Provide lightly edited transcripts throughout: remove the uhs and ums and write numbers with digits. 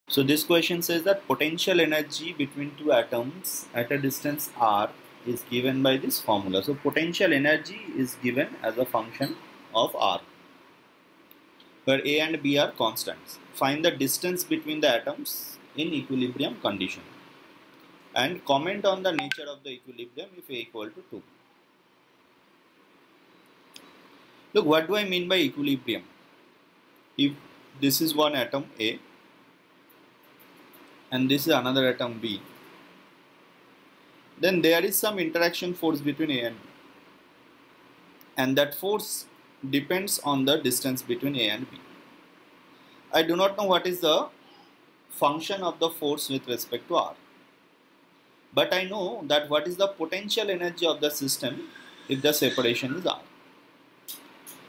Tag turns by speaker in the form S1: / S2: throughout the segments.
S1: So this question says that potential energy between two atoms at a distance r is given by this formula. So potential energy is given as a function of r, where a and b are constants. Find the distance between the atoms in equilibrium condition and comment on the nature of the equilibrium if a equal to 2. Look, what do I mean by equilibrium? If this is one atom A and this is another atom B, then there is some interaction force between A and B, and that force depends on the distance between A and B. I do not know what is the function of the force with respect to R, but I know that what is the potential energy of the system if the separation is R.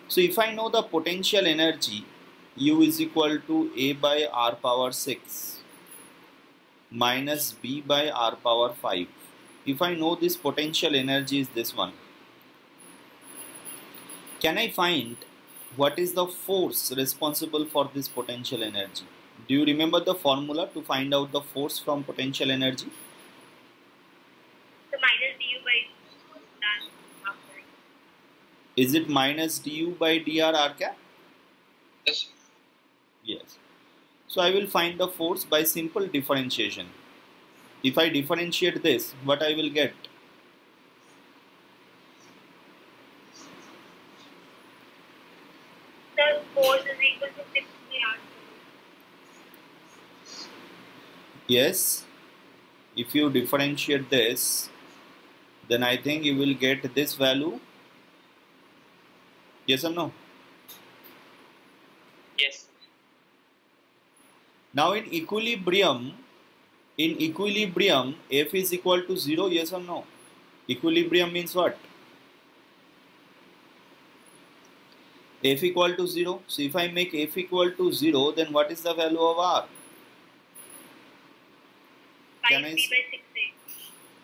S1: So if I know the potential energy, U is equal to A by R power 6 minus B by R power 5. If I know this potential energy is this one, can I find what is the force responsible for this potential energy? Do you remember the formula to find out the force from potential energy?
S2: So minus du by dr.
S1: Is it minus du by dr r cap?
S3: Yes.
S1: Yes. So I will find the force by simple differentiation. If I differentiate this, what I will get?
S2: The force is equal to 6 by r.
S1: Yes. If you differentiate this, then I think you will get this value. Yes or no?
S3: Yes.
S1: Now in equilibrium, F is equal to 0, yes or no? Equilibrium means what? F equal to 0. So if I make F equal to 0, then what is the value of R?
S2: 5b by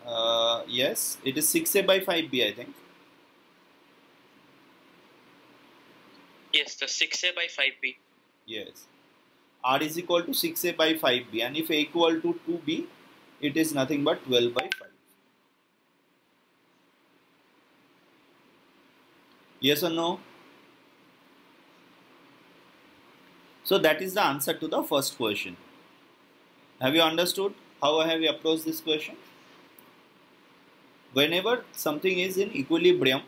S2: 6a.
S1: Yes, it is 6a by 5b, I think.
S3: Yes, the 6a by 5b.
S1: Yes. R is equal to 6a by 5b, and if a equal to 2b, it is nothing but 12 by 5. Yes or no? So that is the answer to the first question. Have you understood how I have approached this question? Whenever something is in equilibrium,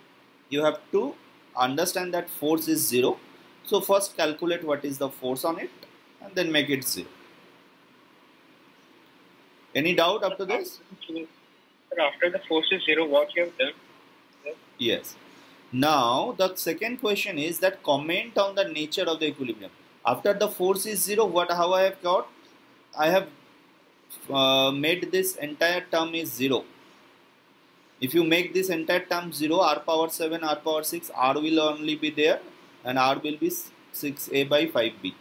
S1: you have to understand that force is 0. So first calculate what is the force on it and then make it 0. Any doubt up to this?
S4: After the force is 0, what you have done?
S1: Yes. Now the second question is that comment on the nature of the equilibrium. After the force is 0, how I have got? I have made this entire term is 0. If you make this entire term 0, r power 7, r power 6, r will only be there and r will be 6a by 5b.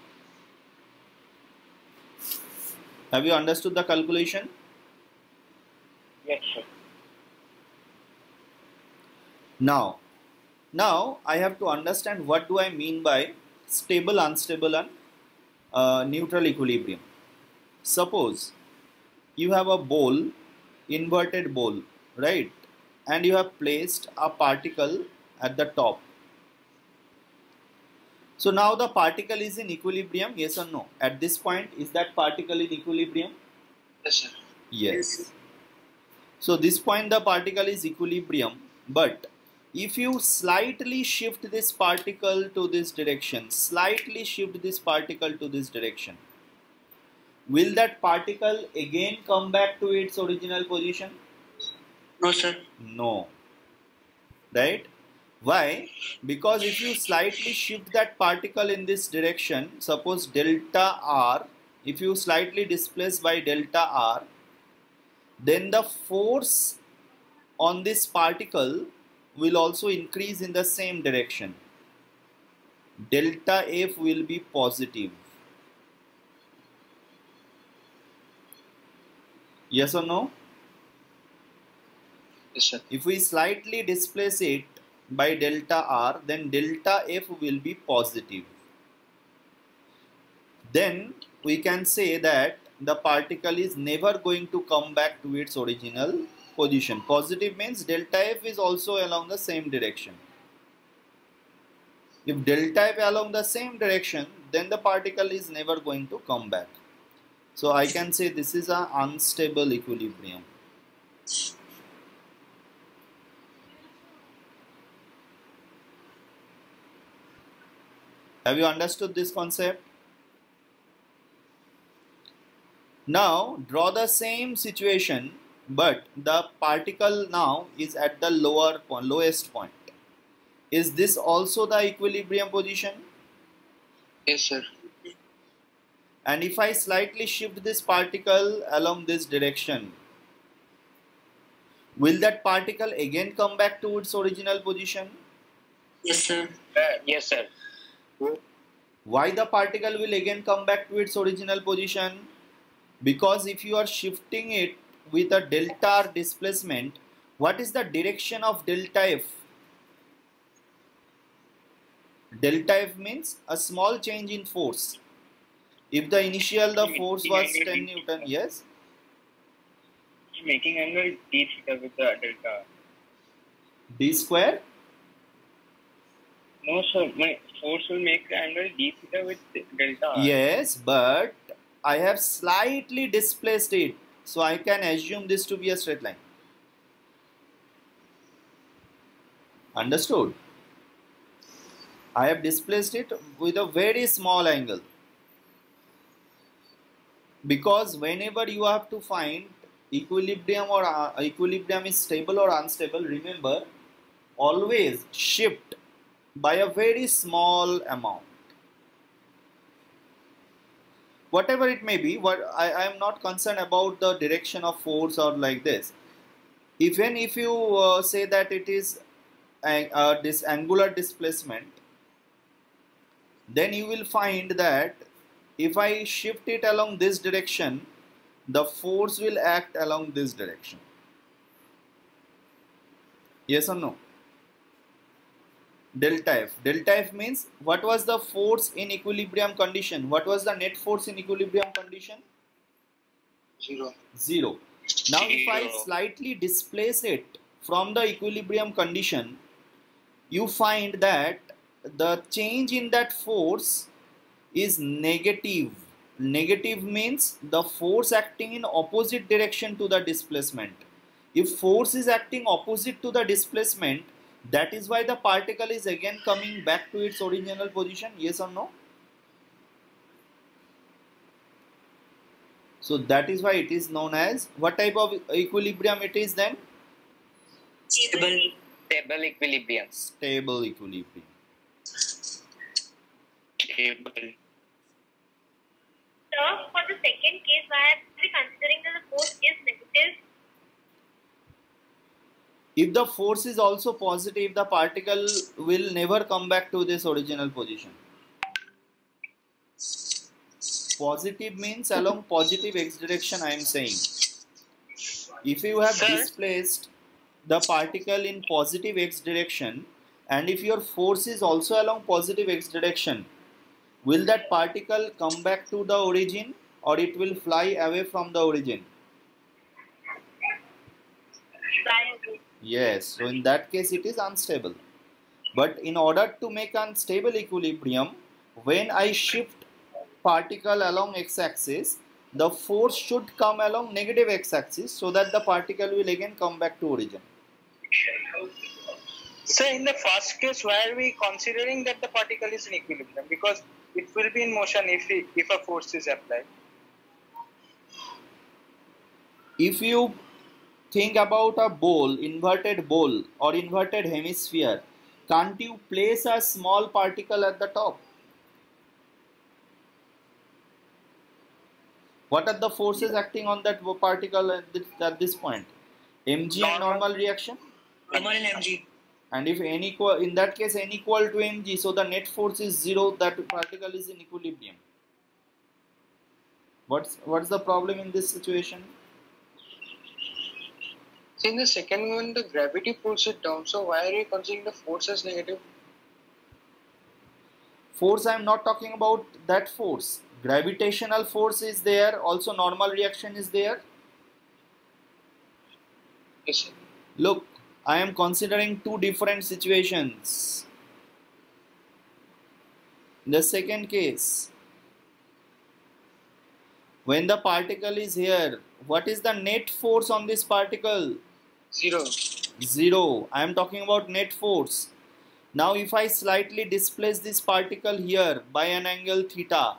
S1: Have you understood the calculation?
S4: Yes, sir.
S1: Now I have to understand what do I mean by stable, unstable and neutral equilibrium. Suppose you have a bowl, inverted bowl, right? And you have placed a particle at the top. So now the particle is in equilibrium, yes or no? At this point, is that particle in equilibrium?
S3: Yes, sir.
S1: Yes. So this point the particle is equilibrium, but if you slightly shift this particle to this direction, will that particle again come back to its original position?
S3: No, sir.
S1: No. Right? Why? Because if you slightly shift that particle in this direction, suppose delta r, if you slightly displace by delta r, then the force on this particle will also increase in the same direction. Delta F will be positive. Yes or no?
S3: Yes, sir.
S1: If we slightly displace it by delta R, then delta F will be positive. Then we can say that the particle is never going to come back to its original position. Positive means delta F is also along the same direction. If delta F along the same direction, then the particle is never going to come back. So I can say this is an unstable equilibrium. Have you understood this concept? Now draw the same situation, but the particle now is at the lowest point. Is this also the equilibrium position?
S3: Yes, sir.
S1: And if I slightly shift this particle along this direction, will that particle again come back to its original position?
S3: Yes, sir.
S4: Yes, sir.
S1: Why the particle will again come back to its original position? Because if you are shifting it with a delta R displacement, what is the direction of delta F? Delta F means a small change in force. If the initial force was 10 Newton, yes?
S4: Making angle d theta with the delta.
S1: D square?
S4: No, sir. My force will make the angle d theta with delta.
S1: Yes, but I have slightly displaced it. So I can assume this to be a straight line. Understood? I have displaced it with a very small angle. Because whenever you have to find equilibrium or equilibrium is stable or unstable, remember, always shift by a very small amount. Whatever it may be, I am not concerned about the direction of force or like this. Even if you say that it is this angular displacement, then you will find that if I shift it along this direction, the force will act along this direction. Yes or no? Delta F. Delta F means what was the force in equilibrium condition? What was the net force in equilibrium condition?
S3: 0.
S1: 0. Now if I slightly displace it from the equilibrium condition, you find that the change in that force is negative. Negative means the force acting in opposite direction to the displacement. If force is acting opposite to the displacement, that is why the particle is again coming back to its original position. Yes or no? So that is why it is known as, what type of equilibrium it is then?
S2: Stable.
S4: Stable equilibrium.
S1: Stable equilibrium.
S3: Stable.
S2: Sir, for the second case, why are we considering that the force is negative?
S1: If the force is also positive, the particle will never come back to this original position. Positive means along positive x direction, I am saying. If you have displaced the particle in positive x direction, and if your force is also along positive x direction, will that particle come back to the origin or it will fly away from the origin? Yes, so in that case it is unstable. But in order to make unstable equilibrium, when I shift particle along x-axis, the force should come along negative x-axis so that the particle will again come back to origin.
S5: So in the first case, why are we considering that the particle is in equilibrium? Because it will be in motion if a force is applied.
S1: If you think about a bowl, inverted bowl or inverted hemisphere, can't you place a small particle at the top? What are the forces acting on that particle at this point? Mg and normal reaction?
S3: Normal and mg.
S1: And if n equal, in that case n equal to mg, so the net force is 0, that particle is in equilibrium. What's the problem in this situation?
S5: So in the second one, the gravity pulls it down. So why are you considering the force as negative?
S1: Force, I am not talking about that force. Gravitational force is there, also normal reaction is there.
S4: Yes, sir.
S1: Look, I am considering two different situations. In the second case, when the particle is here, what is the net force on this particle?
S5: 0.
S1: 0. I am talking about net force. Now if I slightly displace this particle here by an angle theta,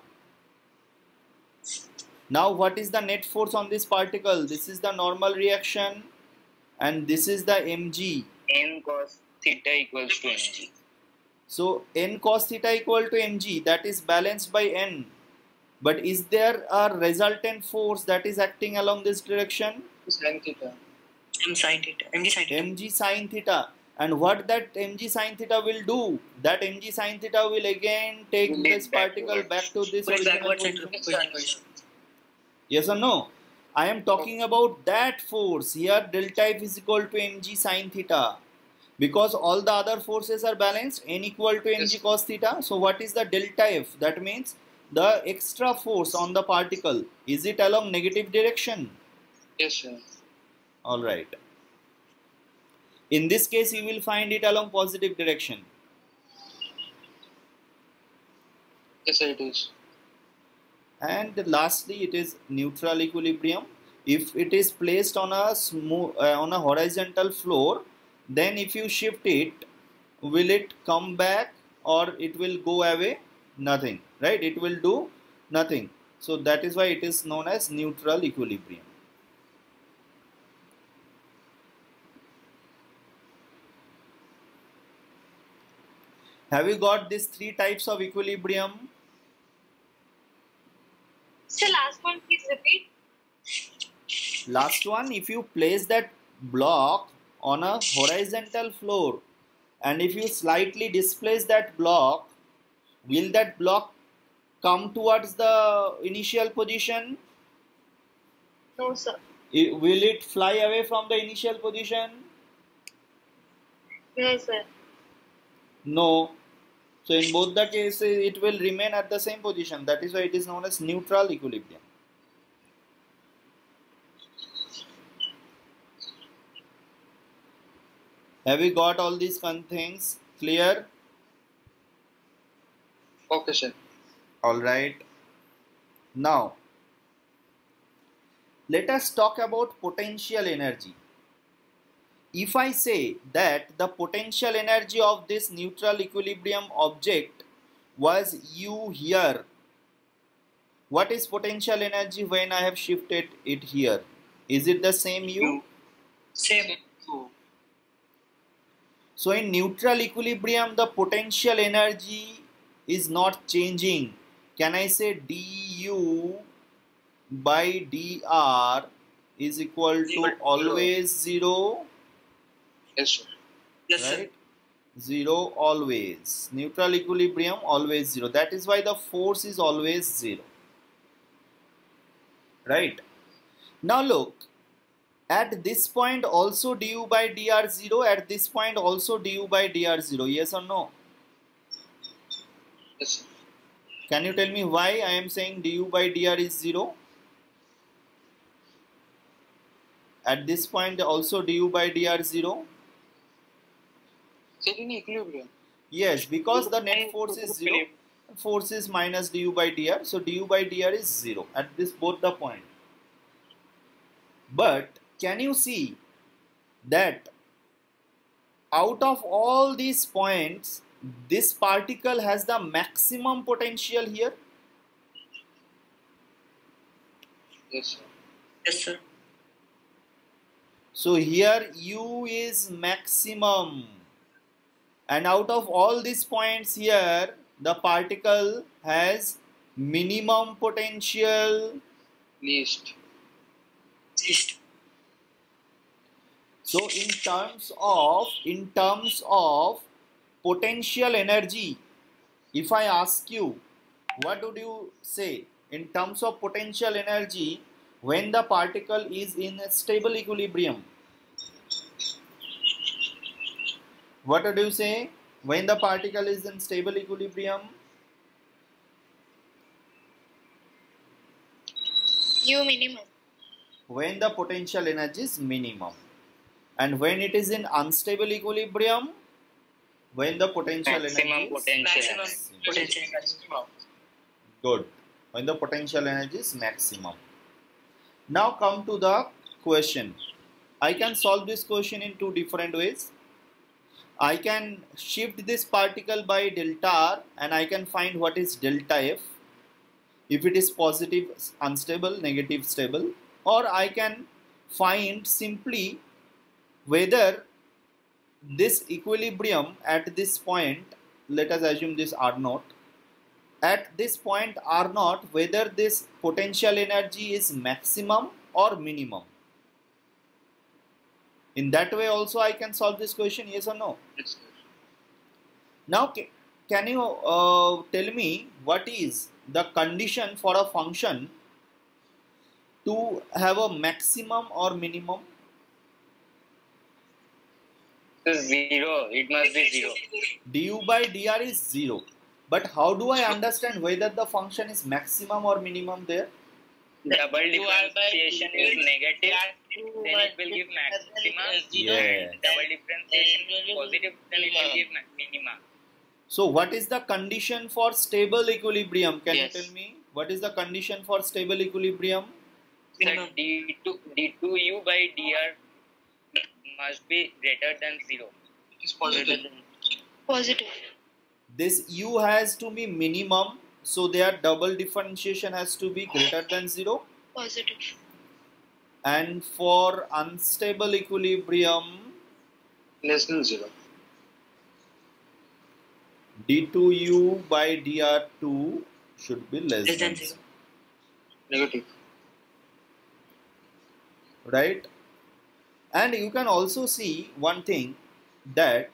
S1: now what is the net force on this particle? This is the normal reaction and this is the mg.
S4: N cos theta equals to mg.
S1: So n cos theta equal to mg, that is balanced by n. But is there a resultant force that is acting along this direction?
S5: Sin theta.
S3: M sin theta. MG sin theta.
S1: Mg sin theta. And what that mg sin theta will do? That mg sin theta will again take
S4: Will
S1: this
S4: lead
S1: particle
S4: backwards.
S1: back to this
S3: Pull it
S1: original
S3: backwards and
S1: position. Yes or no? I am talking about that force. Here delta F is equal to mg sin theta. Because all the other forces are balanced, n equal to mg
S5: Yes.
S1: cos theta. So what is the delta F? That means the extra force on the particle. Is it along negative direction?
S5: Yes, sir.
S1: Alright. In this case, you will find it along positive direction.
S5: Yes, sir, it is.
S1: And lastly, it is neutral equilibrium. If it is placed on a smooth, on a horizontal floor, then if you shift it, will it come back or it will go away? Nothing, right? It will do nothing. So that is why it is known as neutral equilibrium. Have you got these three types of equilibrium?
S2: So last one, please repeat.
S1: Last one, if you place that block on a horizontal floor and if you slightly displace that block, will that block come towards the initial position?
S2: No, sir.
S1: Will it fly away from the initial position?
S2: No, sir.
S1: No. So in both the cases, it will remain at the same position. That is why it is known as neutral equilibrium. Have we got all these things clear?
S5: Okay, sir.
S1: Alright. Now, let us talk about potential energy. If I say that the potential energy of this neutral equilibrium object was U here, what is potential energy when I have shifted it here? Is it the same U?
S3: Same.
S1: So in neutral equilibrium, the potential energy is not changing. Can I say du by dr is equal to always 0?
S5: Yes, sir.
S3: Yes, sir.
S1: Right? 0 always. Neutral equilibrium always 0. That is why the force is always 0. Right? Now look, at this point also du by dr 0, at this point also du by dr 0. Yes or no?
S5: Yes, sir.
S1: Can you tell me why I am saying du by dr is 0? At this point also du by dr 0?
S5: Set in equilibrium.
S1: Yes, because the net force is 0. Force is minus du by dr. So du by dr is 0 at this both the point. But can you see that out of all these points, this particle has the maximum potential here?
S5: Yes, sir.
S3: Yes, sir.
S1: So here U is maximum. And out of all these points here, the particle has minimum potential.
S5: Least.
S3: Least.
S1: So in terms of potential energy, if I ask you, what would you say in terms of potential energy when the particle is in a stable equilibrium? What would you say when the particle is in stable equilibrium?
S2: U minimum.
S1: When the potential energy is minimum. And when it is in unstable equilibrium, when the potential
S3: Maximum
S1: energy is
S3: potential.
S1: maximum.
S5: Potential energy.
S1: Good. When the potential energy is maximum. Now come to the question. I can solve this question in two different ways. I can shift this particle by delta R and I can find what is delta F. If it is positive, unstable, negative, stable. Or I can find simply whether this equilibrium at this point, let us assume this R naught, at this point R naught, whether this potential energy is maximum or minimum. In that way also I can solve this question, yes or no?
S5: Yes.
S1: Now can you tell me what is the condition for a function to have a maximum or minimum?
S3: Zero. It must be 0.
S1: Du by dr is 0. But how do I understand whether the function is maximum or minimum there?
S3: Double differentiation is negative, then it will give maxima.
S1: Yes.
S3: Double differentiation is positive, then it will give minima.
S1: So what is the condition for stable equilibrium? Can
S3: Yes.
S1: you tell me? What is the condition for stable equilibrium?
S3: So d2u by dr must be greater than 0.
S5: It is positive.
S2: Positive.
S1: This u has to be minimum, so their double differentiation has to be greater than 0.
S2: Positive.
S1: And for unstable equilibrium,
S5: Less than 0.
S1: d2u by dr2 should be less than 0.
S5: Negative.
S1: Right? And you can also see one thing, that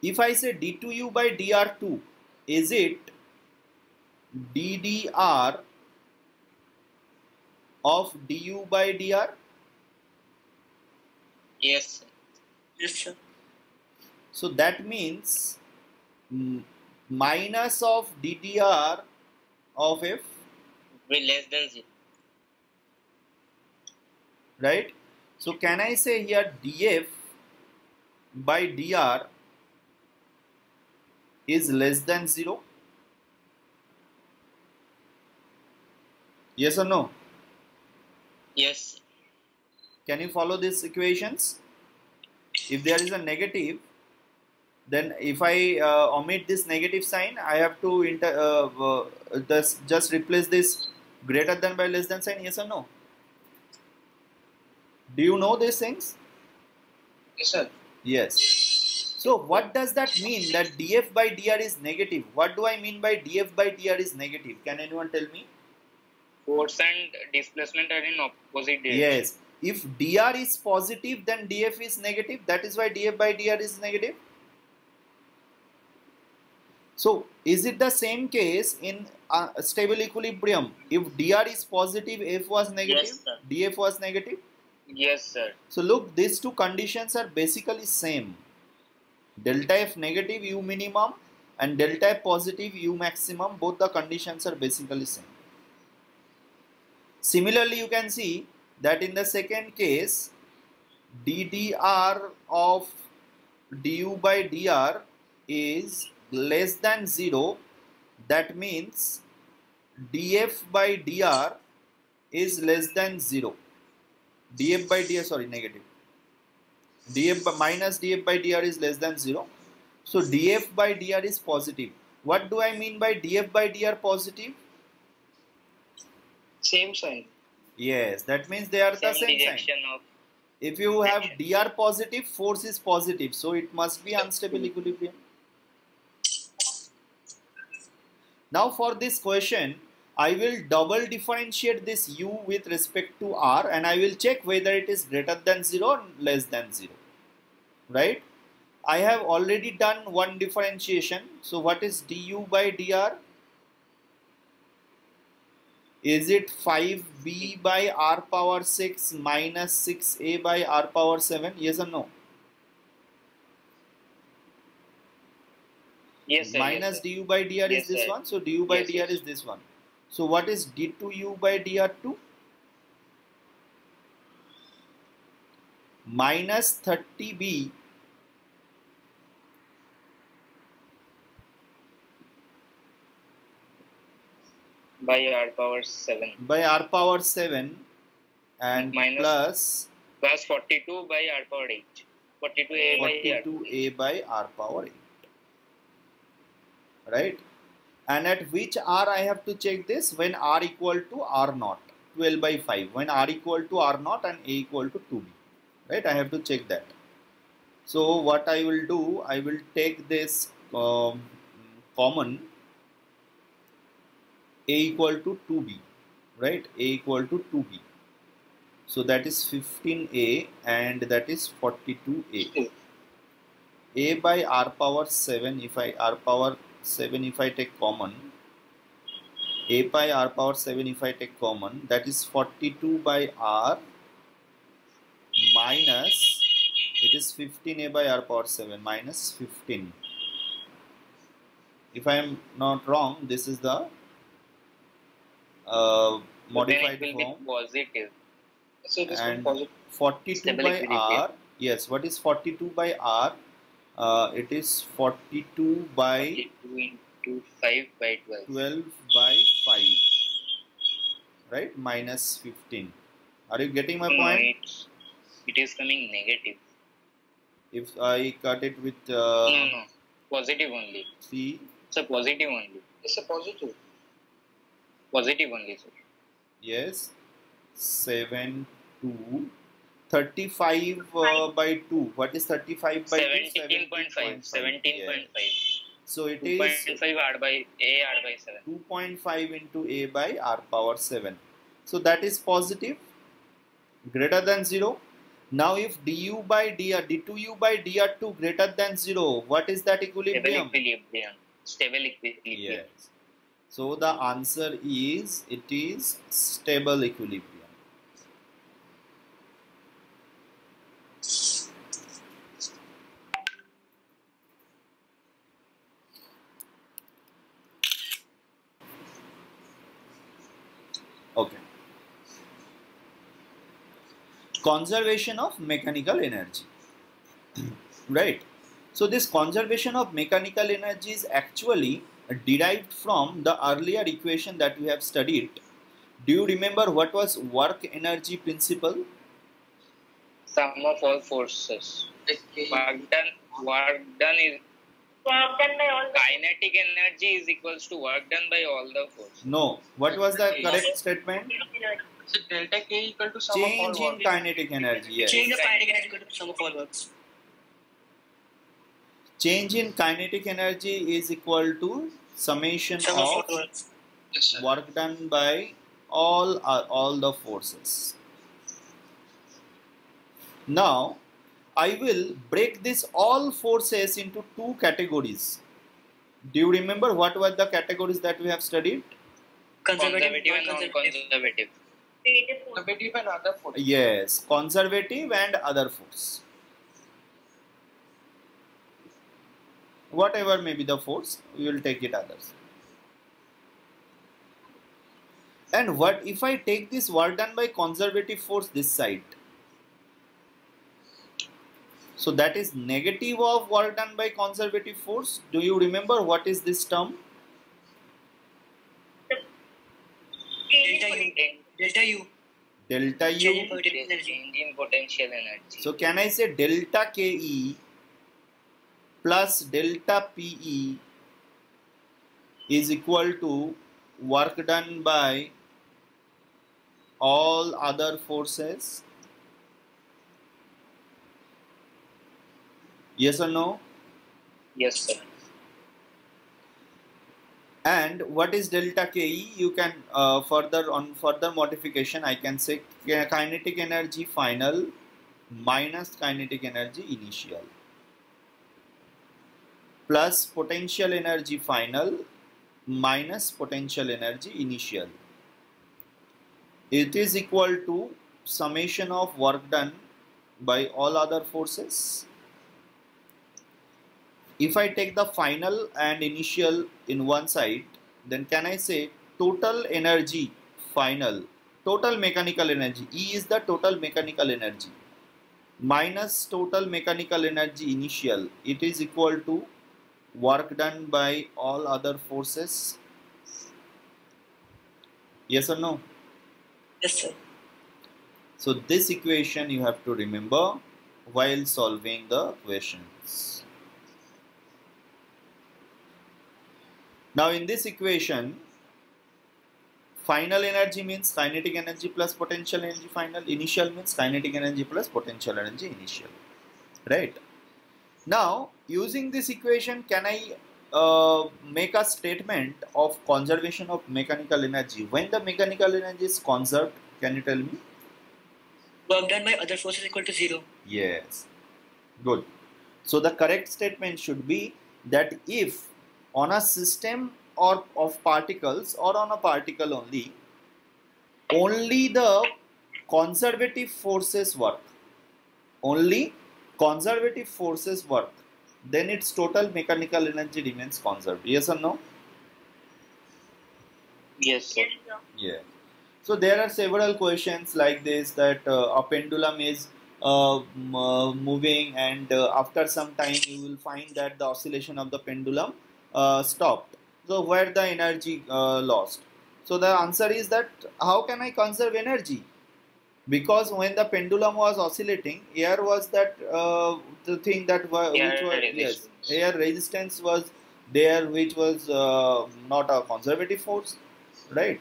S1: if I say d2u by dr2, is it ddr of du by dr?
S3: Yes.
S5: Yes, sir.
S1: So that means minus of ddr of f,
S3: Be less than 0.
S1: right? So can I say here df by dr is less than 0? Yes or no?
S3: Yes.
S1: Can you follow these equations? If there is a negative, then if I omit this negative sign, I have to just replace this greater than by less than sign, yes or no? Do you know these things?
S5: Yes, sir.
S1: Yes. So what does that mean, that df by dr is negative? What do I mean by df by dr is negative? Can anyone tell me?
S3: Force and displacement are in opposite direction.
S1: Yes. If dr is positive, then df is negative. That is why df by dr is negative. So is it the same case in stable equilibrium? If dr is positive, f was negative,
S3: Yes, sir.
S1: df was negative.
S3: Yes, sir.
S1: So look, these two conditions are basically same. Delta F negative U minimum and delta F positive U maximum, both the conditions are basically same. Similarly, you can see that in the second case, ddr of du by dr is less than 0. That means df by dr is less than 0. df by dr, sorry, negative. Minus df by dr is less than 0. So df by dr is positive. What do I mean by df by dr positive?
S5: Same sign.
S1: Yes, that means they are the same sign.
S3: direction of
S1: If you have dr positive, force is positive, so it must be unstable equilibrium. Now for this question, I will double differentiate this u with respect to r and I will check whether it is greater than 0 or less than 0. Right? I have already done one differentiation. So what is du by dr? Is it 5b by r power 6 minus 6a by r power 7? Yes or no?
S3: yes, sir.
S1: Minus
S3: yes, sir.
S1: du by dr
S3: Yes,
S1: is this
S3: sir.
S1: one. So du by
S3: Yes,
S1: dr
S3: yes.
S1: is this one. So what is d2u by dr2? Minus 30b
S3: by r power 7
S1: and
S3: minus plus 42 by r power 8.
S1: 42a by r power 8. Right? And at which r I have to check this? When r equal to r naught, 12 by 5. When r equal to r naught and a equal to 2b. Right? I have to check that. So what I will do, I will take this common, a equal to 2b. Right? A equal to 2b. So that is 15a and that is 42a. A by r power 7, if I take common, a by r power 7 if I take common, that is 42 by r minus, it is 15a by r power 7 minus 15. If I am not wrong, this is the modified form.
S3: Positive.
S5: So this
S1: And
S5: one positive.
S1: 42 by r, yes, what is 42 by r? It is 42 by
S3: 42 into 5 by 12.
S1: 12 by 5, right, minus 15. Are you getting my point?
S3: It is coming negative.
S1: If I cut it with
S3: No, positive only.
S1: see,
S3: It's a positive only.
S5: It's a positive.
S3: Positive only, sir.
S1: yes, 7 to 35 by 2. What is 35 by 2?
S3: 17.5. 17.5.
S1: Yes. So it is
S3: 2.5 r by 7.
S1: 2.5 into a by r power 7. So that is positive, greater than 0. Now if du by dr, d2u by dr2 greater than 0, what is that equilibrium?
S3: Stable equilibrium.
S1: Yes. So the answer is, it is stable equilibrium. Okay. Conservation of mechanical energy. Right. So this conservation of mechanical energy is actually derived from the earlier equation that we have studied. Do you remember what was work energy principle?
S3: Sum of all forces. Work done is
S2: Work done by all the
S3: kinetic energy is equals to work done by all the forces.
S1: No. What was the correct statement?
S2: energy.
S5: So delta K equal to sum
S1: Change
S5: of all
S1: in
S5: work.
S1: kinetic energy. Yes.
S5: Change of kinetic energy equal to sum of all works.
S1: Change in kinetic energy is equal to summation
S5: Sum of all
S1: of
S5: works. Yes, sir.
S1: work done by all the forces. Now I will break this all forces into two categories. Do you remember what were the categories that we have studied?
S3: Conservative and non-conservative.
S2: Creative force.
S5: Conservative and other forces.
S1: Yes, conservative and other force. Whatever may be the force, we will take it others. And what if I take this work done by conservative force this side? So that is negative of work done by conservative force. Do you remember what is this term?
S5: Delta U.
S1: Delta U.
S5: Change in potential energy.
S3: Change in potential energy.
S1: So can I say delta Ke plus delta Pe is equal to work done by all other forces? Yes or no?
S3: Yes, sir.
S1: And what is delta Ke? You can further modification, I can say kinetic energy final minus kinetic energy initial plus potential energy final minus potential energy initial. It is equal to summation of work done by all other forces. If I take the final and initial in one side, then can I say total energy final, total mechanical energy, E is the total mechanical energy minus total mechanical energy initial, it is equal to work done by all other forces. Yes or no?
S6: Yes, sir.
S1: So this equation you have to remember while solving the questions. Now in this equation, final energy means kinetic energy plus potential energy final, initial means kinetic energy plus potential energy initial, right? Now using this equation, can I make a statement of conservation of mechanical energy? When the mechanical energy is conserved, can you tell me?
S6: Work done by other forces equal to 0.
S1: Yes, good. So the correct statement should be that if on a system or of particles or on a particle only the conservative forces work, only conservative forces work, then its total mechanical energy remains conserved. Yes or no?
S3: Yes, sir.
S2: Yes, sir.
S1: Yeah. So there are several questions like this, that a pendulum is moving, and after some time you will find that the oscillation of the pendulum stopped. So where the energy lost? So the answer is that how can I conserve energy? Because when the pendulum was oscillating, air was that the thing that which was, yes, air resistance was there, which was not a conservative force, right?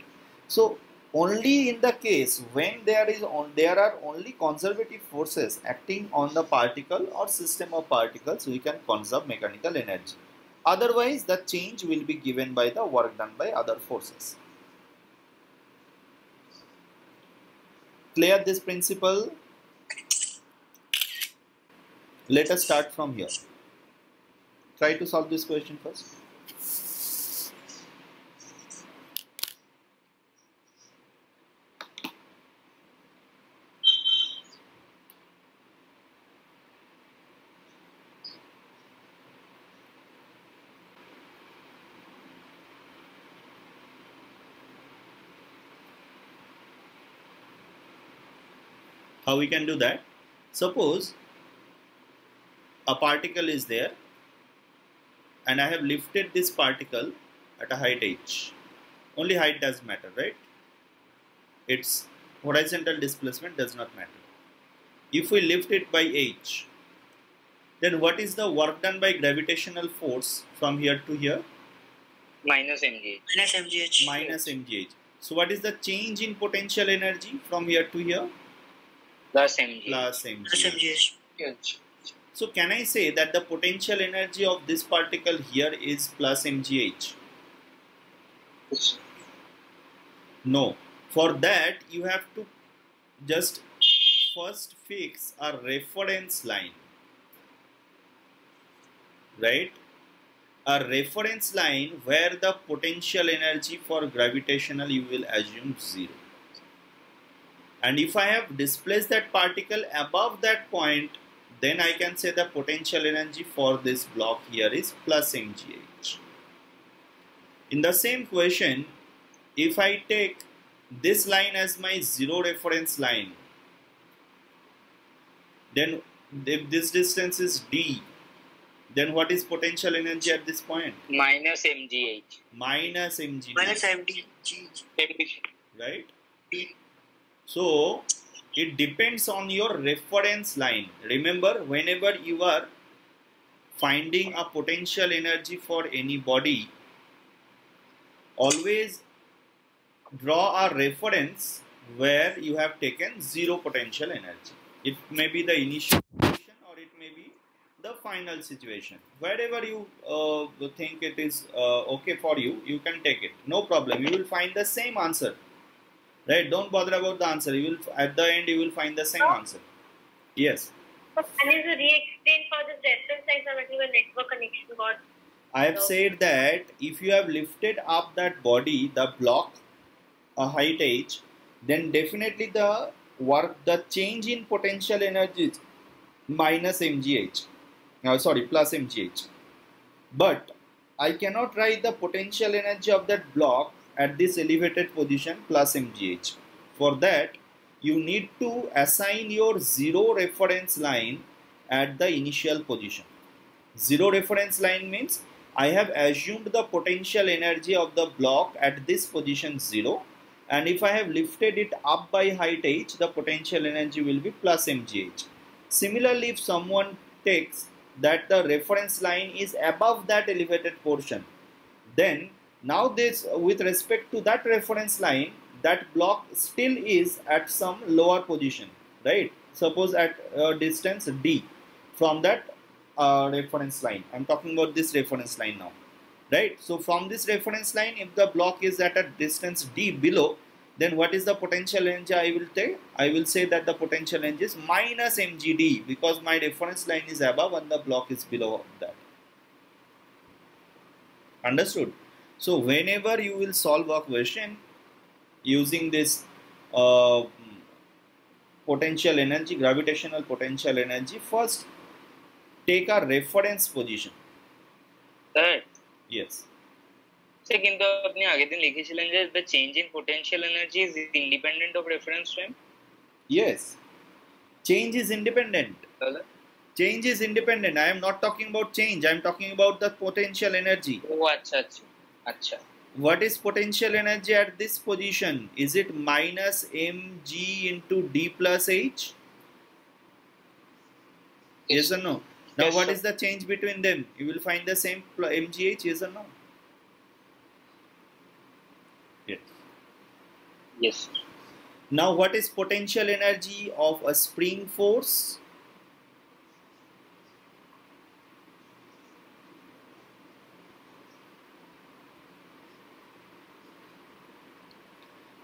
S1: So only in the case when there are only conservative forces acting on the particle or system of particles, we can conserve mechanical energy. Otherwise, the change will be given by the work done by other forces. Clear this principle? Let us start from here. Try to solve this question first. How we can do that? Suppose a particle is there and I have lifted this particle at a height h. Only height does matter, right? Its horizontal displacement does not matter. If we lift it by h, then what is the work done by gravitational force from here to here?
S3: Minus mgh.
S6: Minus mgh.
S1: Minus mgh. So what is the change in potential energy from here to here?
S3: Plus mgh.
S1: Plus
S6: Plus
S1: mgh.
S6: mgh.
S1: So can I say that the potential energy of this particle here is plus mgh? No. For that you have to just first fix a reference line, right? A reference line where the potential energy for gravitational you will assume 0. And if I have displaced that particle above that point, then I can say the potential energy for this block here is plus mgh. In the same question, if I take this line as my 0 reference line, then if this distance is d, then what is potential energy at this point?
S3: Minus mgh.
S1: Minus mgh.
S6: Minus mgh.
S1: Right?
S6: D.
S1: So it depends on your reference line. Remember, whenever you are finding a potential energy for any body, always draw a reference where you have taken 0 potential energy. It may be the initial situation or it may be the final situation. Wherever you think it is okay for you, you can take it. No problem. You will find the same answer. Right? Don't bother about the answer. You will, at the end, you will find the same answer. Yes.
S2: So can you re-explain for this reference line so that your network connection got?
S1: I have said that if you have lifted up that body, the block, a height h, then definitely the change in potential energy is minus mgh. Plus mgh. But I cannot write the potential energy of that block at this elevated position plus mgh. For that, you need to assign your zero reference line at the initial position. Zero reference line means I have assumed the potential energy of the block at this position 0, and if I have lifted it up by height h, the potential energy will be plus mgh. Similarly, if someone takes that the reference line is above that elevated portion, then now this, with respect to that reference line, that block still is at some lower position, right? Suppose at a distance d from that reference line. I'm talking about this reference line now, right? So from this reference line, if the block is at a distance d below, then what is the potential energy I will take? I will say that the potential energy is minus mgd, because my reference line is above and the block is below that. Understood? So whenever you will solve a question using this potential energy, gravitational potential energy, first take a reference position.
S3: Sir,
S1: Yes.
S3: sir, কিন্তু আপনি আগের দিন লিখেছিলেন যে the change in potential energy is independent of reference frame.
S1: Yes. Change is independent.
S3: তাহলে
S1: Change is independent. I am not talking about change. I am talking about the potential energy.
S3: ও আচ্ছা আচ্ছা আচ্ছা
S1: What is potential energy at this position? Is it minus mg into d plus h? Yes or no? Now
S3: Yes,
S1: what
S3: sir.
S1: is the change between them? You will find the same mgh, yes or no? Yes.
S3: yes
S1: Now what is potential energy of a spring force?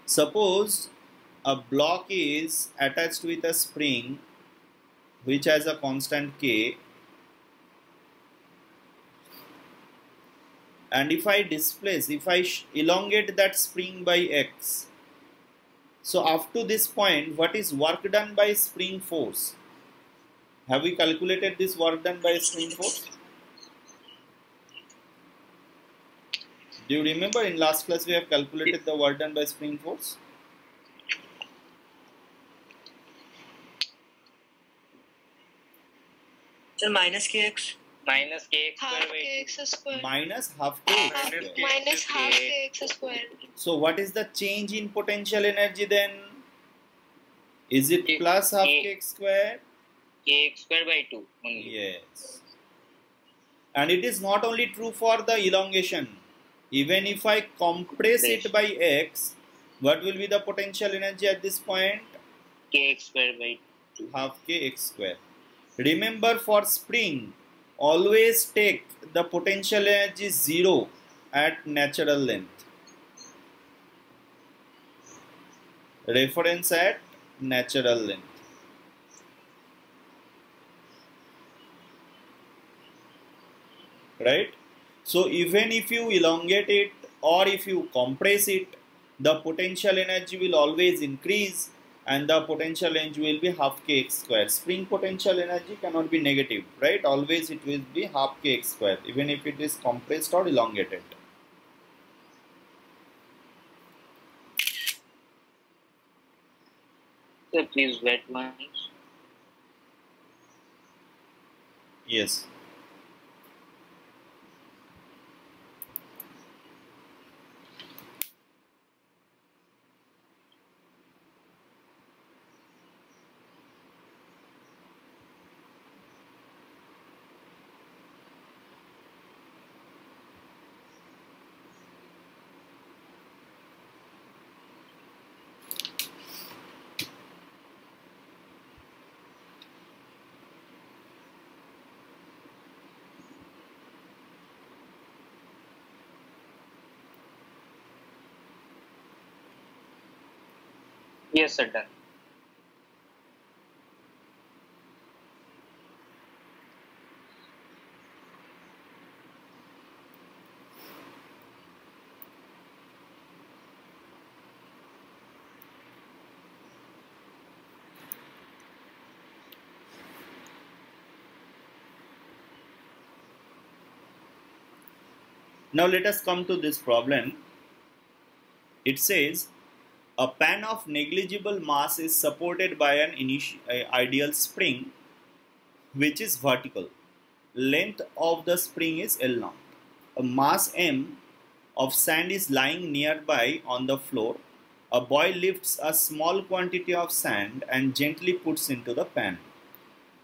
S1: Suppose a block is attached with a spring which has a constant k, and if I displace, if I elongate that spring by x, so up to this point, what is work done by spring force? Have we calculated this work done by spring force? Do you remember in last class we have calculated the work done by spring force?
S6: Sir, minus kx.
S3: minus kx
S7: half
S3: square by
S7: kx square.
S1: Minus half k
S7: Half,
S1: square.
S7: minus half kx square.
S1: So what is the change in potential energy then? Is it
S3: K-
S1: plus half
S3: K-
S1: kx square?
S3: kx square by 2 only.
S1: Yes. And it is not only true for the elongation. Even if I compress it by x, what will be the potential energy at this point?
S3: kx square by 2.
S1: Half kx square. Remember, for spring, always take the potential energy 0 at natural length. Reference at natural length. Right? So even if you elongate it or if you compress it, the potential energy will always increase, and the potential energy will be half kx square. Spring potential energy cannot be negative, right? Always it will be half kx square, even if it is compressed or elongated.
S3: So please wet ones.
S1: Yes.
S3: Yes, sir, done.
S1: Now let us come to this problem. It says a pan of negligible mass is supported by an ideal spring which is vertical. Length of the spring is L0. A mass M of sand is lying nearby on the floor. A boy lifts a small quantity of sand and gently puts into the pan.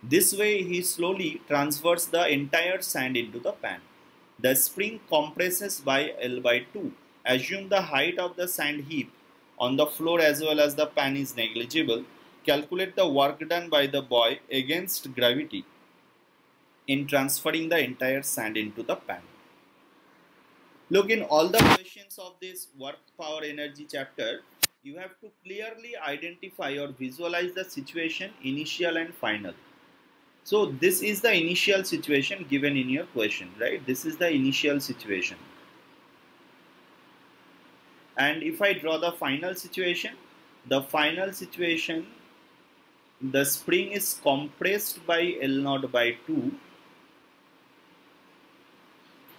S1: This way he slowly transfers the entire sand into the pan. The spring compresses by L by 2. Assume the height of the sand heap on the floor as well as the pan is negligible. Calculate the work done by the boy against gravity in transferring the entire sand into the pan. Look, in all the questions of this work power energy chapter, you have to clearly identify or visualize the situation, initial and final. So this is the initial situation given in your question, right? This is the initial situation. And if I draw the final situation, the spring is compressed by L0 by 2,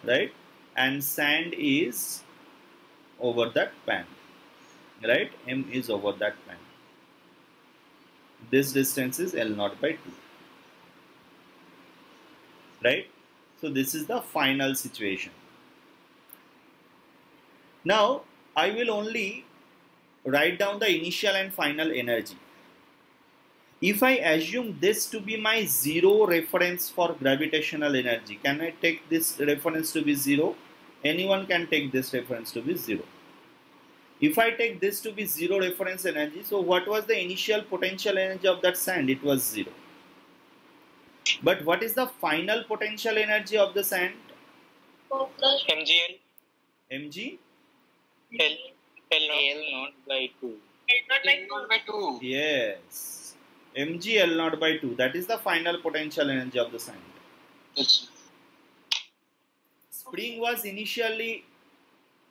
S1: right? And sand is over that pan, right? M is over that pan. This distance is L0 by 2, right? So this is the final situation. Now I will only write down the initial and final energy. If I assume this to be my zero reference for gravitational energy, can I take this reference to be 0? Anyone can take this reference to be 0. If I take this to be 0 reference energy, so what was the initial potential energy of that sand? It was 0. But what is the final potential energy of the sand?
S3: MgL.
S1: Mg?
S3: L0 by 2.
S2: L0 by 2.
S1: Yes. Mg L0 by 2. That is the final potential energy of the sand.
S5: Yes.
S1: Spring was initially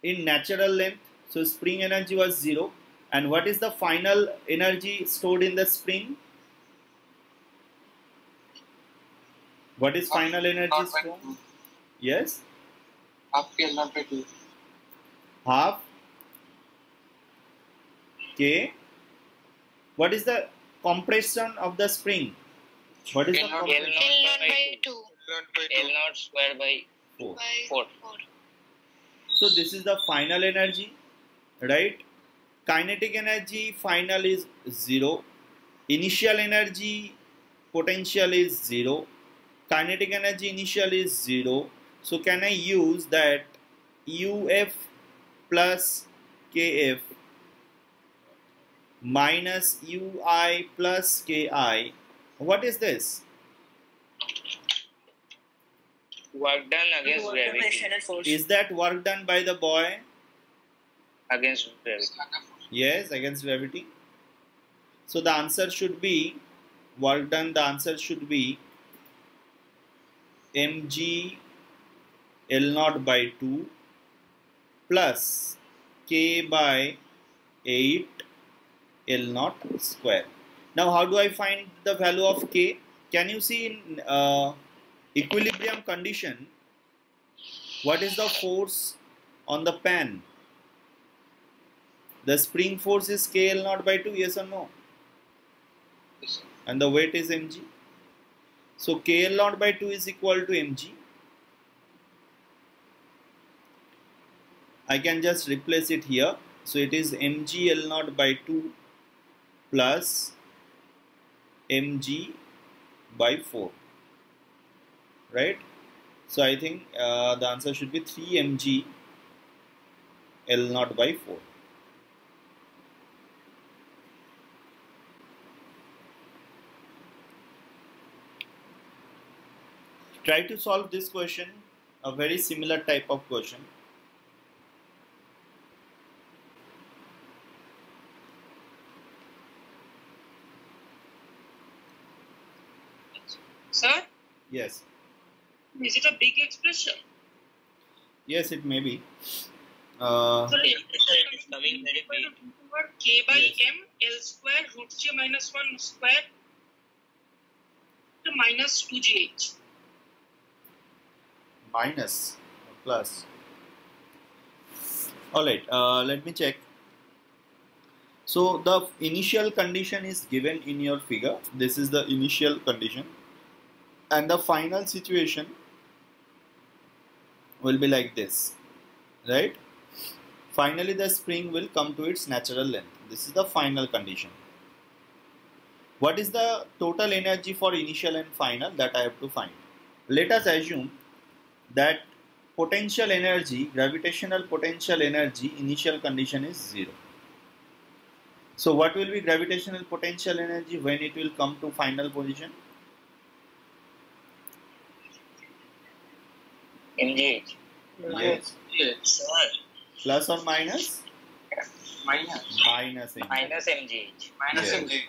S1: in natural length, so spring energy was 0. And what is the final energy stored in the spring? What is final energy stored? Yes?
S5: Half L0 by 2.
S1: Half K. What is the compression of the spring? What is the compression?
S7: L0 by 2.
S3: L0 square by
S1: 4.
S7: By
S3: 4.
S7: 4.
S1: So this is the final energy, right? Kinetic energy final is 0. Initial energy potential is 0. Kinetic energy initial is 0. So can I use that UF plus KF minus UI plus KI? What is this?
S3: Work done against gravity.
S6: Gravitational force.
S1: Is that work done by the boy?
S3: Against gravity.
S1: Yes, against gravity. So the answer should be, work done, the answer should be mg L0 by 2 plus k by 8 L0 square. Now how do I find the value of k? Can you see in equilibrium condition, what is the force on the pan? The spring force is k L0 by 2, yes or no?
S5: Yes.
S1: And the weight is mg. So k L0 by 2 is equal to mg. I can just replace it here. So it is mg L0 by 2 plus mg by 4. Right? So I think the answer should be 3 mg L0 by 4. Try to solve this question, a very similar type of question.
S8: Sir,
S1: Yes.
S8: is it a big expression?
S1: Yes, it may be.
S8: So
S3: it is coming very big.
S8: K by
S1: Yes.
S8: m L square root j minus 1 square to minus 2gh.
S1: Minus or plus. Alright, let me check. So the initial condition is given in your figure. This is the initial condition, and the final situation will be like this, right? Finally the spring will come to its natural length. This is the final condition. What is the total energy for initial and final? That I have to find. Let us assume that potential energy, gravitational potential energy, initial condition is 0. So what will be gravitational potential energy when it will come to final position?
S3: mgh.
S1: Yes.
S4: Yes.
S1: Plus or minus?
S4: Minus.
S1: Minus mg.
S3: Minus mgh.
S4: Minus
S1: Yes.
S4: mg.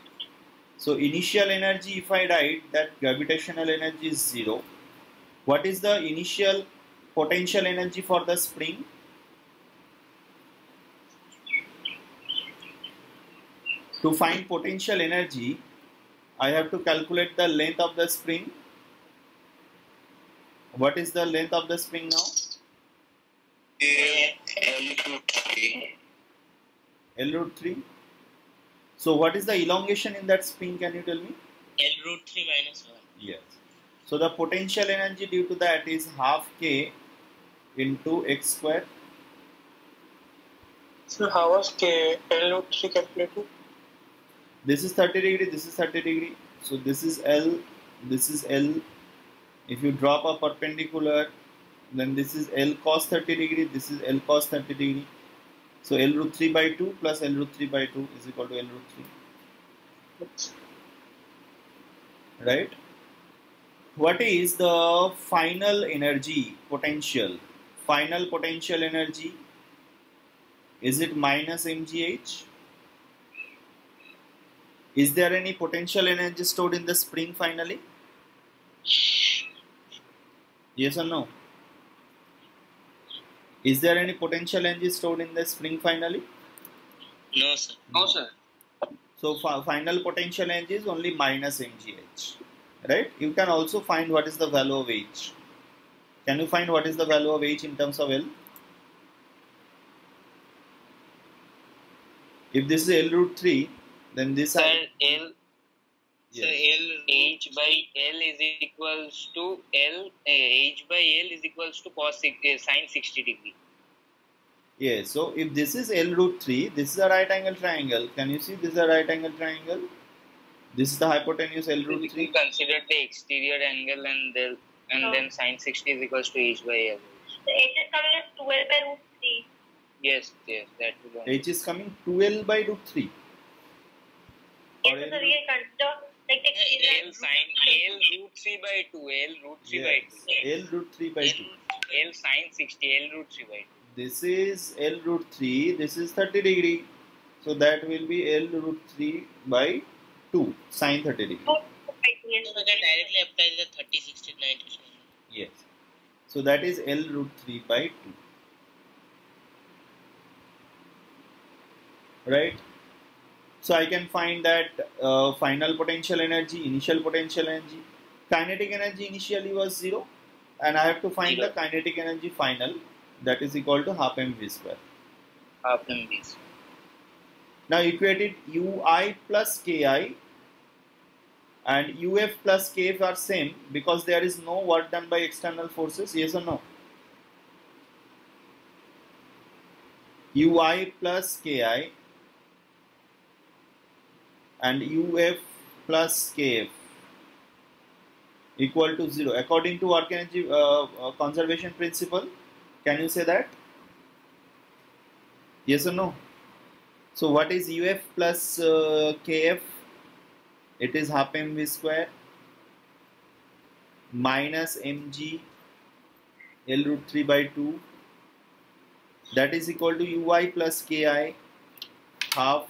S1: So initial energy, if I write that gravitational energy is 0, what is the initial potential energy for the spring? To find potential energy, I have to calculate the length of the spring. What is the length of the spring now? L root 3. So what is the elongation in that spring? Can you tell me?
S6: L root 3 minus 1.
S1: Yes. So the potential energy due to that is half k into x square.
S5: So how was K L root 3 calculated?
S1: This is 30 degree, this is 30 degree. So this is L, this is L. If you drop a perpendicular, then this is L cos 30 degree, this is L cos 30 degree. So L root 3 by 2 plus L root 3 by 2 is equal to L root 3. Right? What is the final energy potential? Final potential energy, is it minus mgh? Is there any potential energy stored in the spring finally? Yes or no? Is there any potential energy stored in the spring finally?
S6: No, sir.
S4: No, sir.
S1: So final potential energy is only minus mgh, right? You can also find what is the value of h. Can you find what is the value of h in terms of L? If this is L root 3, then this
S3: Sir,
S1: side.
S3: L.
S1: Yes.
S3: So L h by L is equals to L h by L is equals to sine 60 degree.
S1: Yes. So if this is L root 3, this is a right angle triangle. Can you see this is a right angle triangle? This is the hypotenuse L
S3: We
S1: root 3.
S3: consider the exterior angle and then sine 60 is equals to h by L.
S2: The h is coming as 12 by root 3.
S3: Yes, that will only.
S1: H is coming 2L by root 3.
S2: Yes,
S1: Or
S2: is
S1: L
S2: the
S1: root-
S2: real contour. Like the exterior.
S3: L sine L root 3 by 2. L root 3 by
S1: Yes.
S3: 2.
S1: L root 3 by 2.
S3: L sine 60. L root 3 by 2.
S1: This is L root 3. This is 30 degree. So that will be L root 3 by 2. Sine 30 degree.
S2: Root 2 by 2, yes.
S6: So we can directly apply the 30, 60, 90.
S1: Yes. So that is L root 3 by 2. Right? So I can find that final potential energy, initial potential energy, kinetic energy initially was 0, and I have to find
S3: 0.
S1: the kinetic energy final, that is equal to half mv square.
S3: Half mv.
S1: Now equate it ui plus ki, and uf plus kf are same because there is no work done by external forces. Yes or no? ui plus ki and uf plus kf equal to 0 according to work energy conservation principle. Can you say that? Yes or no? So what is uf plus kf? It is half mv square minus mg L root 3 by 2, that is equal to ui plus ki half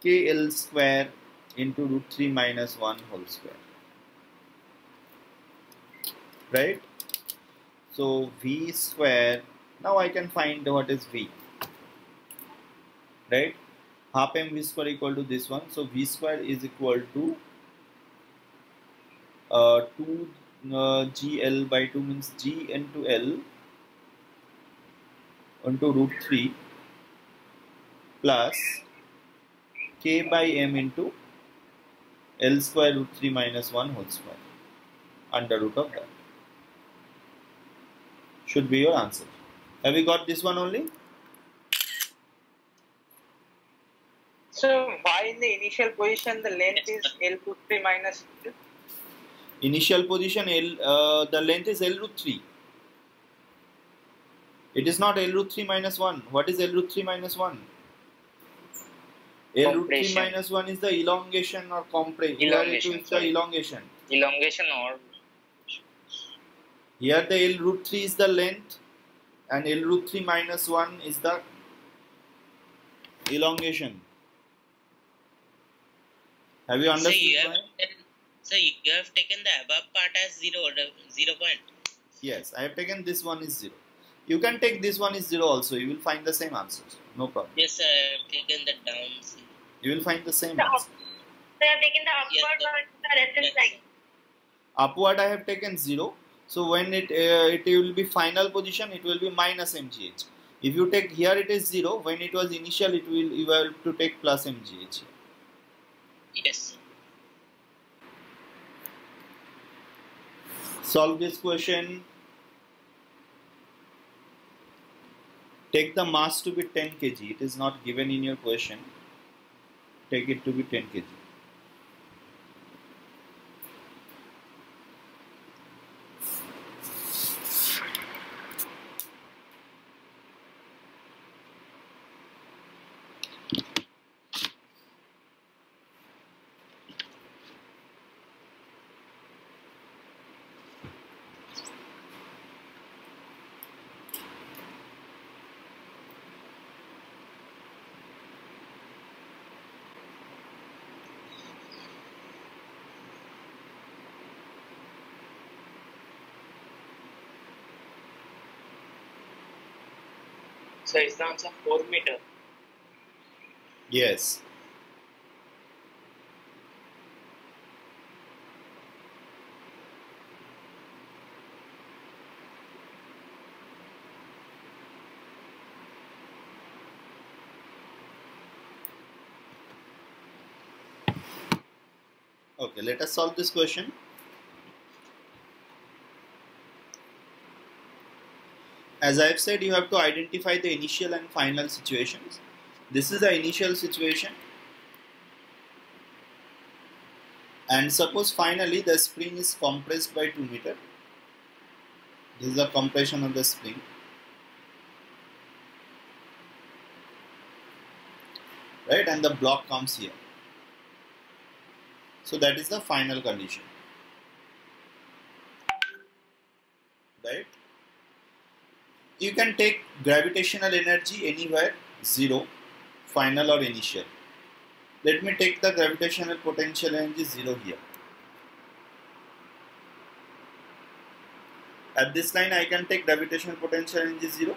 S1: kl square into root 3 minus 1 whole square. Right? So v square, now I can find what is v. Right? Half mv square equal to this one. So v square is equal to 2 gl by 2 means g into l into root 3 plus k by m into L square root 3 minus 1 whole square under root of that. Should be your answer. Have you got this one only?
S5: So why in the initial position the length is L root 3 minus 2?
S1: Initial position the length is L root 3. It is not L root 3 minus 1. What is L root 3 minus 1? L root 3
S3: Compression.
S1: minus 1 is the elongation or compression.
S3: Elongation,
S1: Here it is the
S3: sorry.
S1: elongation.
S3: Elongation or
S1: Here the L root 3 is the length and L root 3 minus 1 is the elongation. Have you
S6: So
S1: understood?
S6: you have,
S1: why?
S6: so you have taken the above part as 0 point.
S1: Yes, I have taken this one is 0. You can take this one is 0 also. You will find the same answers. No problem.
S6: Yes, sir, I have taken the down.
S1: You will find the same
S2: The
S1: answer.
S2: So you have taken the
S6: Yes,
S2: upward
S6: sir.
S2: one, the reference
S6: Yes.
S2: line.
S1: Upward I have taken 0. So when it will be final position, it will be minus mgh. If you take here it is 0. When it was initial, you have to take plus mgh.
S6: Yes.
S1: Solve this question. Take the mass to be 10 kg. It is not given in your question. Take it to be 10 kg.
S8: So is the answer 4 meter?
S1: Yes. Okay, let us solve this question. As I have said, you have to identify the initial and final situations. This is the initial situation. And suppose finally the spring is compressed by 2 meter. This is the compression of the spring. Right, and the block comes here. So that is the final condition. Right? You can take gravitational energy anywhere, 0, final or initial. Let me take the gravitational potential energy 0 here. At this line I can take gravitational potential energy 0.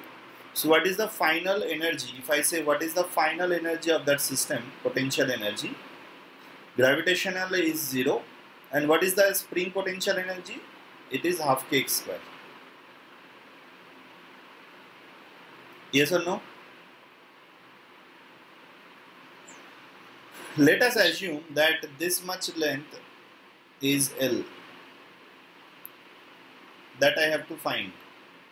S1: So what is the final energy? If I say what is the final energy of that system, potential energy, gravitational is 0, and what is the spring potential energy? It is half kx square. Yes or no? Let us assume that this much length is L. That I have to find.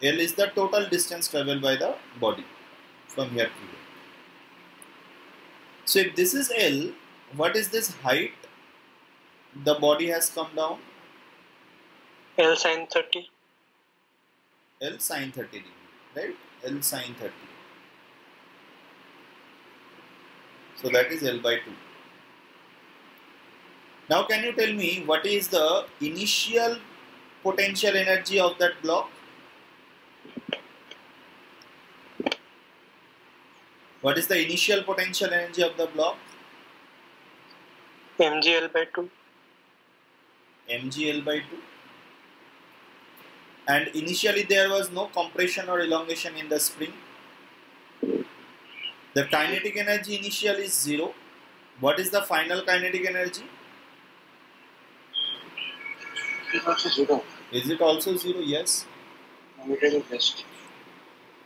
S1: L is the total distance traveled by the body from here to here. So if this is L, what is this height the body has come down?
S5: L sin 30.
S1: L sin 30 degree, right? L sin 30. So that is L by 2. Now can you tell me what is the initial potential energy of that block? What is the initial potential energy of the block?
S5: mgl by 2.
S1: mgl by 2. And initially there was no compression or elongation in the spring. The kinetic energy initial is 0. What is the final kinetic energy?
S5: It is also 0.
S1: Is it also 0? Yes.
S5: Meter is best.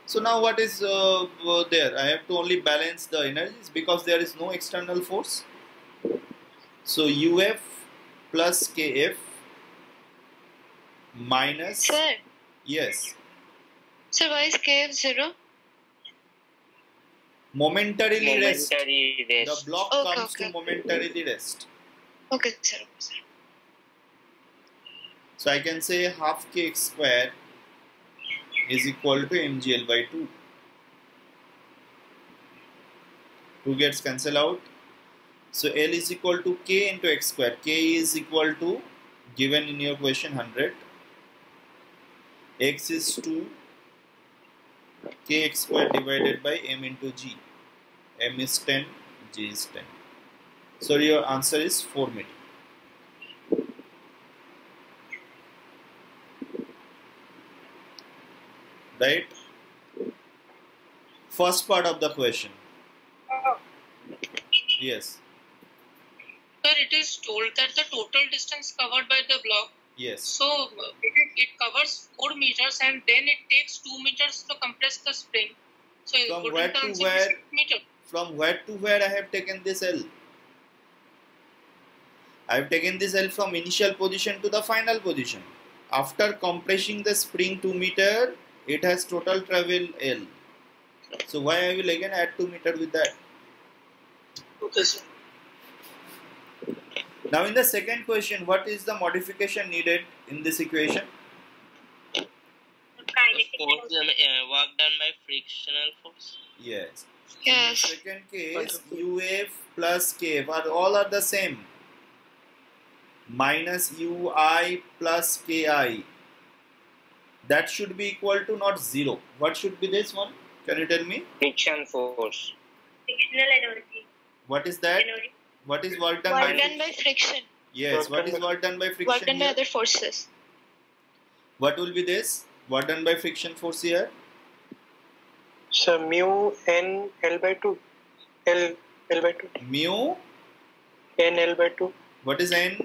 S1: So now what is there? I have to only balance the energies because there is no external force. So UF plus KF minus,
S7: Sir,
S1: yes,
S7: sir, why is KF 0?
S1: momentarily rest.
S3: Momentary
S1: The
S3: rest.
S1: block
S7: Okay,
S1: comes to
S7: okay.
S1: momentarily rest.
S7: Okay, sir. Okay, sir.
S1: So I can say half kx square is equal to mgl by 2. 2 gets cancelled out. So L is equal to K into x square. K is equal to, given in your question, 100. X is 2. Kx square divided by m into g. M is 10, g is 10. So your answer is 4 meter. Right? First part of the question. Yes.
S6: Sir, it is told that the total distance covered by the block,
S1: Yes.
S6: so it covers 4 meters and then it takes 2 meters to compress the spring. So
S1: From
S6: wouldn't
S1: where
S6: the
S1: to
S6: answer
S1: where?
S6: be 6 meter?
S1: From where to where I have taken this L? I have taken this L from initial position to the final position. After compressing the spring 2 meter, it has total travel L. So why I will again add 2 meter with that?
S6: Okay, sir.
S1: Now in the second question, what is the modification needed in this equation?
S2: Kinetic
S6: Force,
S2: force.
S6: work done by frictional force.
S1: Yes.
S7: Yes.
S1: In the second case, UF plus KF all are the same. Minus UI plus KI. That should be equal to not 0. What should be this one? Can you tell me?
S3: Friction force.
S2: Frictional energy.
S1: What is that?
S2: Energy.
S1: What is work done
S7: Work
S1: by
S7: done by friction.
S1: Yes, what is work done by friction
S7: Work done by
S1: here?
S7: other forces.
S1: What will be this? Work done by friction force here?
S5: So mu n L by 2. L by 2.
S1: Mu,
S5: N L by 2.
S1: what is N?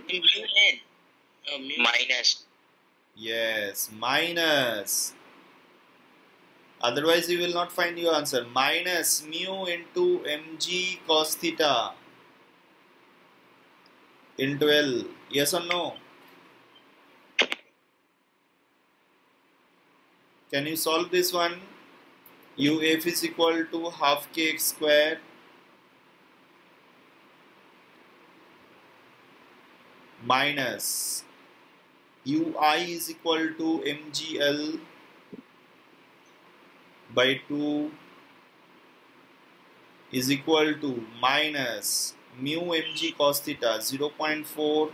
S6: Minus.
S1: Yes, minus. Otherwise you will not find your answer. Minus mu into mg cos theta into L. Yes or no? Can you solve this one? UF is equal to half kx square minus UI is equal to mgl by 2 is equal to minus mu mg cos theta 0.4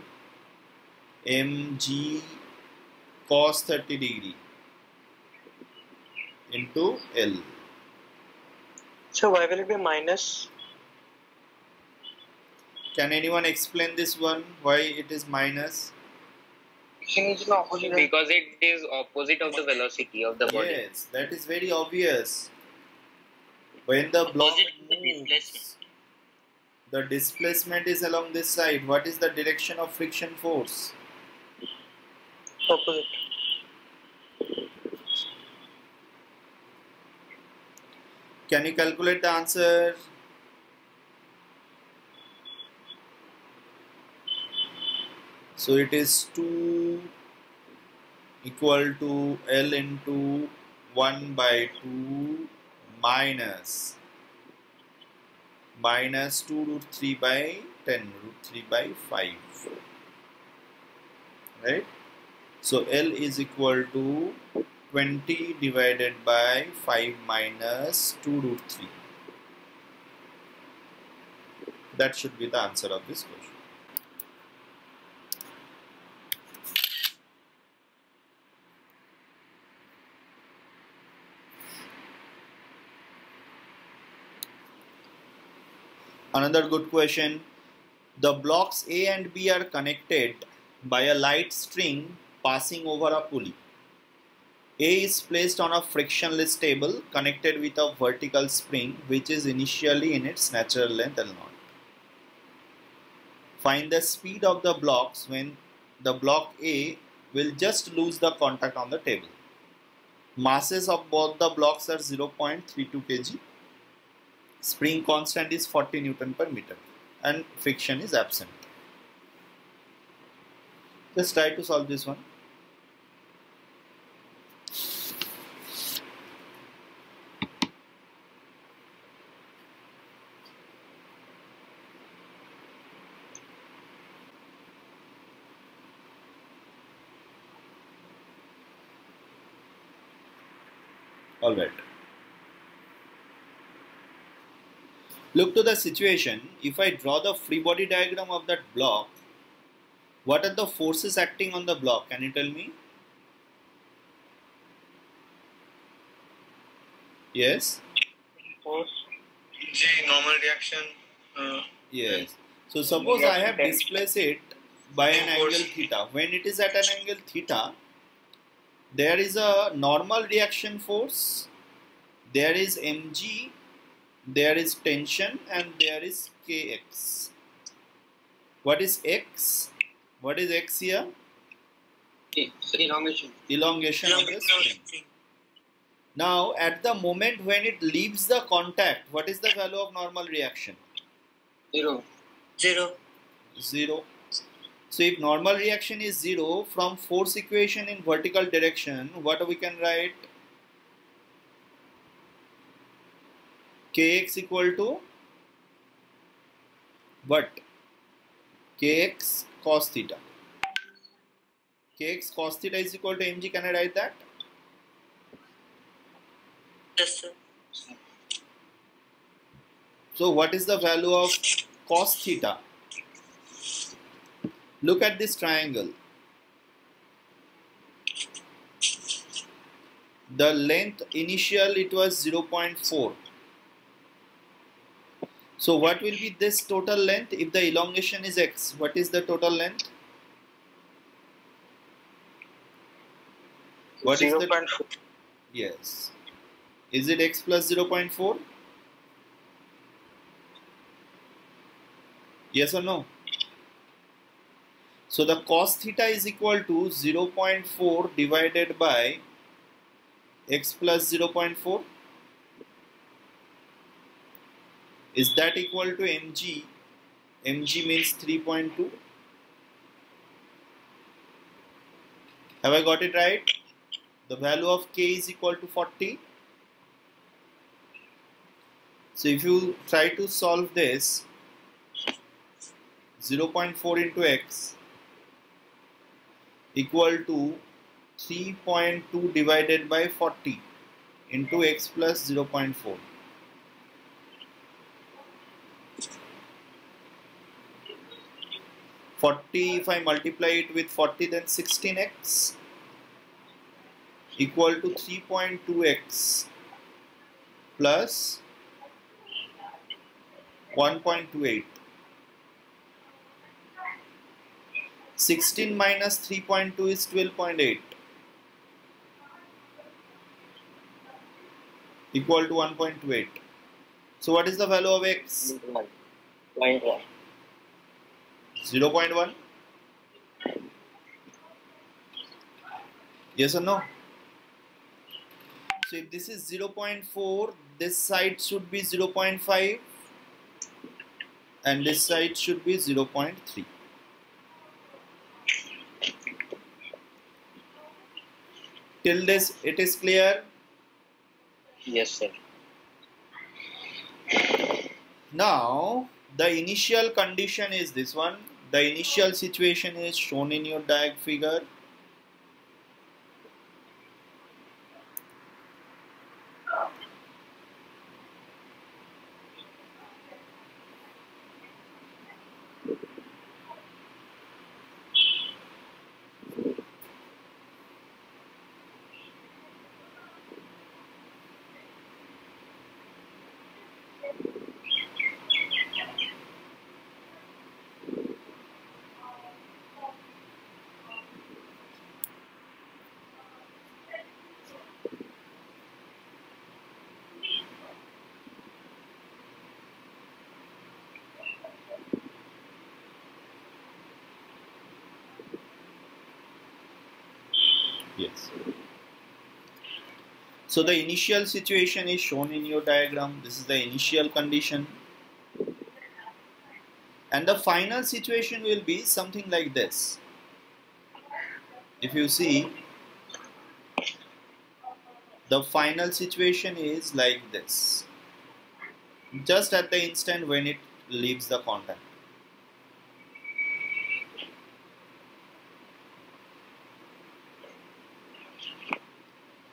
S1: mg cos 30 degree into L.
S5: So why will it be minus?
S1: Can anyone explain this one? Why it is minus?
S3: Because it is opposite of the velocity of the body.
S1: Yes, that is very obvious. When the block
S6: Opposite to the
S1: moves,
S6: displacement.
S1: the displacement is along this side. What is the direction of friction force?
S5: Opposite.
S1: Can you calculate the answer? So it is 2 equal to L into 1 by 2 minus 2 root 3 by 10 root 3 by 5. Right? So L is equal to 20 divided by 5 minus 2 root 3. That should be the answer of this question. Another good question. The blocks A and B are connected by a light string passing over a pulley. A is placed on a frictionless table connected with a vertical spring which is initially in its natural length L0. Find the speed of the blocks when the block A will just lose the contact on the table. Masses of both the blocks are 0.32 kg. Spring constant is 40 Newton per meter and friction is absent. Just try to solve this one. All right. Look to the situation. If I draw the free body diagram of that block, what are the forces acting on the block? Can you tell me? Yes?
S5: Force.
S9: G, normal reaction.
S1: Yes. So suppose I have displaced it by an angle theta. When it is at an angle theta, there is a normal reaction force, there is mg, there is tension, and there is kx. What is x? What is x here?
S8: Elongation.
S1: Elongation of the spring. Now at the moment when it leaves the contact, what is the value of normal reaction?
S8: 0.
S9: 0.
S1: 0. So if normal reaction is 0, from force equation in vertical direction, what we can write? Kx equal to what? Kx cos theta. Kx cos theta is equal to mg. Can I write that?
S9: Yes, sir.
S1: So what is the value of cos theta? Look at this triangle. The length initial it was 0.4. So what will be this total length if the elongation is x? What is the total length? What is
S5: 0.4.
S1: Yes. Is it x plus 0.4? Yes or no? So the cos theta is equal to 0.4 divided by x plus 0.4. Is that equal to mg? Mg means 3.2. Have I got it right? The value of k is equal to 40. So if you try to solve this, 0.4 into x equal to 3.2 divided by 40 into x plus 0.4. If I multiply it with 40, then 16x equal to 3.2x plus 1.28. 16 minus 3.2 is 12.8 equal to 1.28. So what is the value of x?
S8: 0.1.
S1: 0.1? Yes or no? So if this is 0.4, this side should be 0.5 and this side should be 0.3. Till this it is clear?
S8: Yes, sir.
S1: Now the initial condition is this one. The initial situation is shown in your diag figure. Yes. So the initial situation is shown in your diagram. This is the initial condition. And the final situation will be something like this. If you see, the final situation is like this. Just at the instant when it leaves the contact.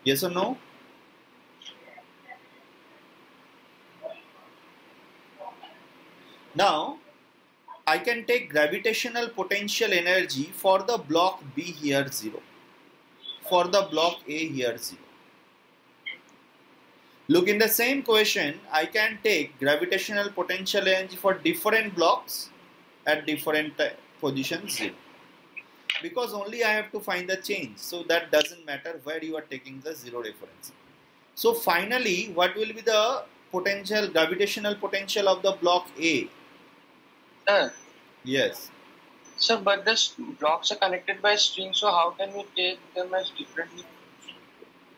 S1: Yes or no? Now, I can take gravitational potential energy for the block B here 0. For the block A here 0. Look, in the same question, I can take gravitational potential energy for different blocks at different positions 0. Because only I have to find the change. So that doesn't matter where you are taking the 0 reference. So finally, what will be the potential, gravitational potential of the block A? Yes.
S8: So, but the blocks are connected by string, so how can we take them as differently?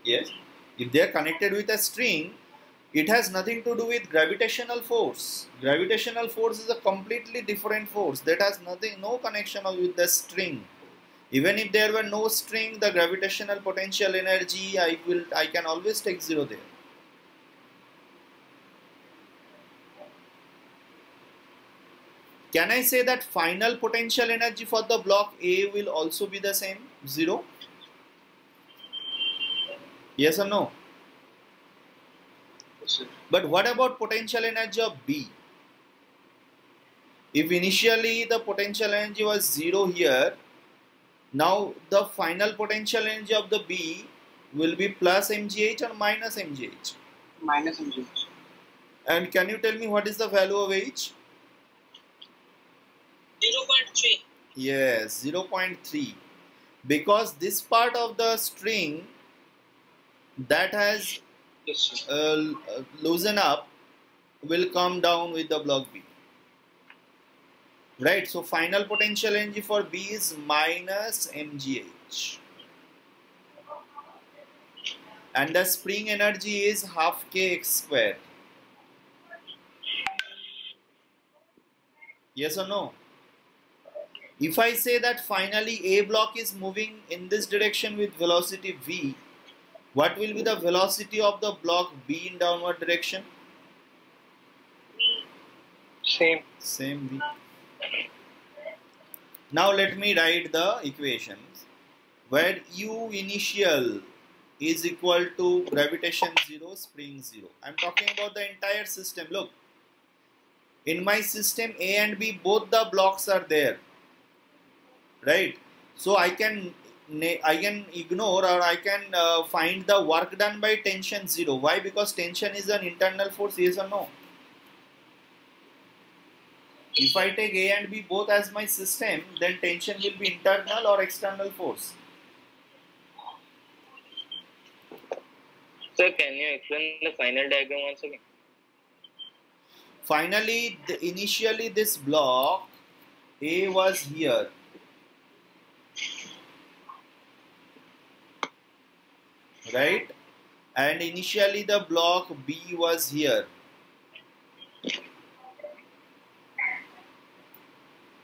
S1: Yes. If they are connected with a string, it has nothing to do with gravitational force. Gravitational force is a completely different force that has no connection with the string. Even if there were no string, the gravitational potential energy, I can always take 0 there. Can I say that final potential energy for the block A will also be the same, 0? Yes or no?
S8: Yes,
S1: but what about potential energy of B? If initially the potential energy was 0 here, now the final potential energy of the B will be plus mgh or minus mgh?
S8: Minus mgh.
S1: And can you tell me what is the value of h?
S6: 0.3.
S1: Yes, 0.3. Because this part of the string that has loosened up will come down with the block B. Right, so final potential energy for B is minus mgh. And the spring energy is half kx squared. Yes or no? If I say that finally A block is moving in this direction with velocity v, what will be the velocity of the block B in downward direction?
S5: Same.
S1: Same v. Now let me write the equations where U initial is equal to gravitation 0, spring 0. I am talking about the entire system. Look, in my system A and B, both the blocks are there. Right, so I can ignore, or I can find the work done by tension 0. Why? Because tension is an internal force. Yes or no? If I take A and B both as my system, then tension will be internal or external force.
S3: Sir, can you explain the final diagram once again?
S1: Finally, initially this block A was here. Right, and initially the block B was here.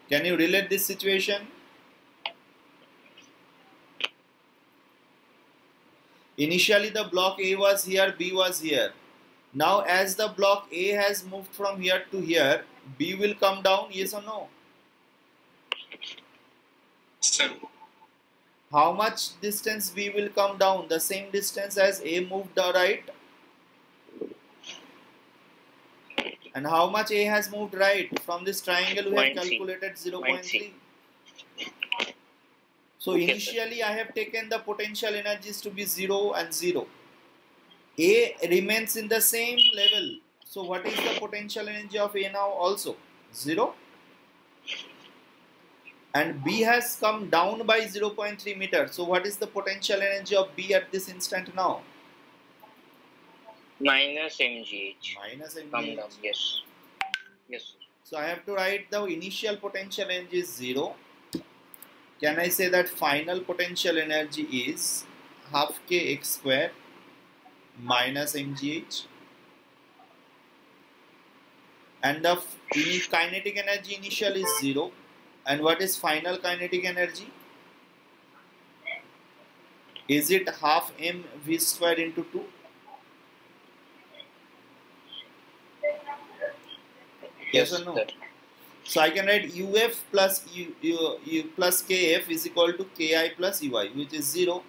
S1: Can you relate this situation? Initially the block A was here, B was here. Now as the block A has moved from here to here, B will come down, yes or no?
S9: Sir.
S1: How much distance B will come down? The same distance as A moved right. And how much A has moved right? From this triangle we have calculated 0.3. So initially I have taken the potential energies to be 0 and 0. A remains in the same level. So what is the potential energy of A now also? 0. And B has come down by 0.3 meters. So what is the potential energy of B at this instant now?
S3: Minus mgh.
S1: Minus
S3: Come down.
S1: mgh.
S3: Yes. Yes.
S1: So I have to write the initial potential energy is 0. Can I say that final potential energy is half kx square minus mgh, and the kinetic energy initial is 0, and what is final kinetic energy? Is it half mv square into 2? Yes or no?
S8: Sir.
S1: So I can write uf plus u plus kf is equal to ki plus ui, which is 0.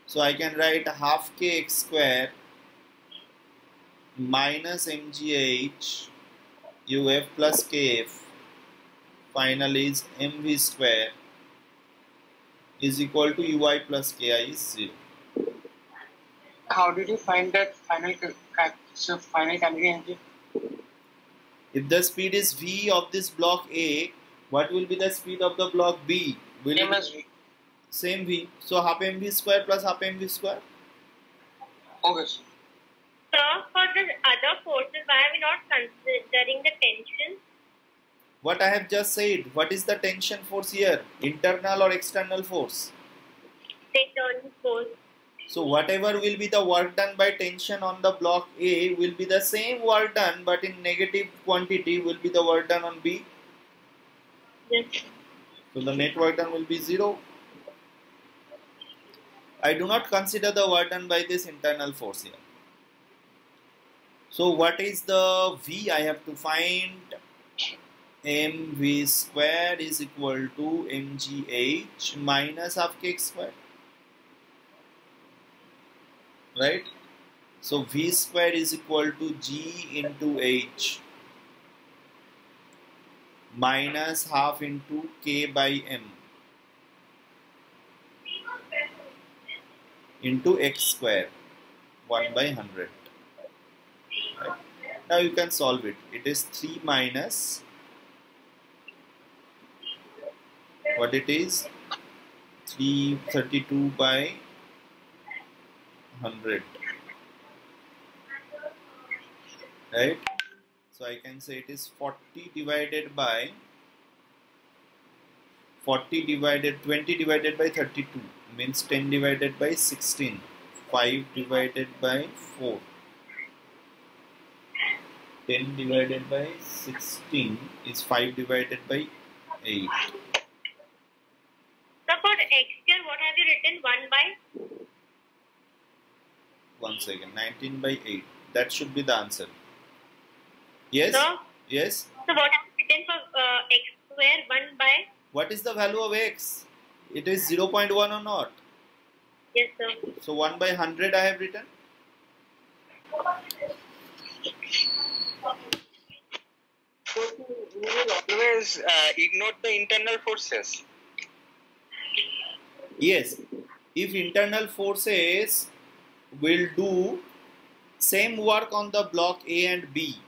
S1: So I can write half kx square minus mgh uf plus kf final is mv square is equal to ui plus ki is 0.
S8: How did you find that final kinetic energy?
S1: If the speed is v of this block A, what will be the speed of the block B? Will
S8: Same
S1: it
S8: as
S1: be same v? So half mv square plus half mv square.
S8: Okay, sir.
S2: So for the other forces, why are we not considering the tension?
S1: What I have just said, what is the tension force here? Internal or external force?
S2: The turning force.
S1: So whatever will be the work done by tension on the block A will be the same work done, but in negative quantity will be the work done on B.
S2: Yes.
S1: So the net work done will be 0. I do not consider the work done by this internal force here. So what is the V? I have to find mv square is equal to mgh minus half kx square. Right? So V square is equal to G into H minus half into K by M into X square 1 by 100. Right? Now you can solve it. It is 3 minus what it is 332 by 100, right? So I can say it is 20 divided by 32 means 10 divided by 16, 5 divided by 4, 10 divided by 16 is 5 divided by 8.
S2: So for x here, what have you written? 1 by?
S1: 1 second, 19 by 8. That should be the answer. Yes?
S2: So,
S1: Yes?
S2: so what have you written for x square? 1 by?
S1: What is the value of x? It is 0.1 or not?
S2: Yes, sir.
S1: So 1 by 100 I have written.
S5: So we will always ignore the internal forces.
S1: Yes. If internal forces will do same work on the block A and B,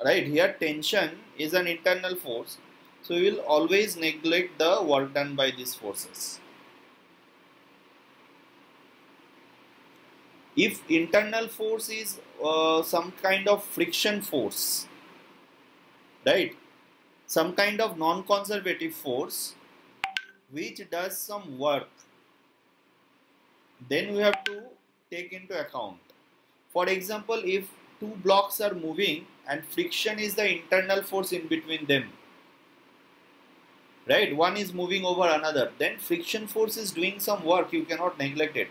S1: right? Here tension is an internal force, so we will always neglect the work done by these forces. If internal force is some kind of friction force, right, some kind of non-conservative force which does some work, then we have to take into account. For example, if two blocks are moving and friction is the internal force in between them, right, one is moving over another, then friction force is doing some work, you cannot neglect it,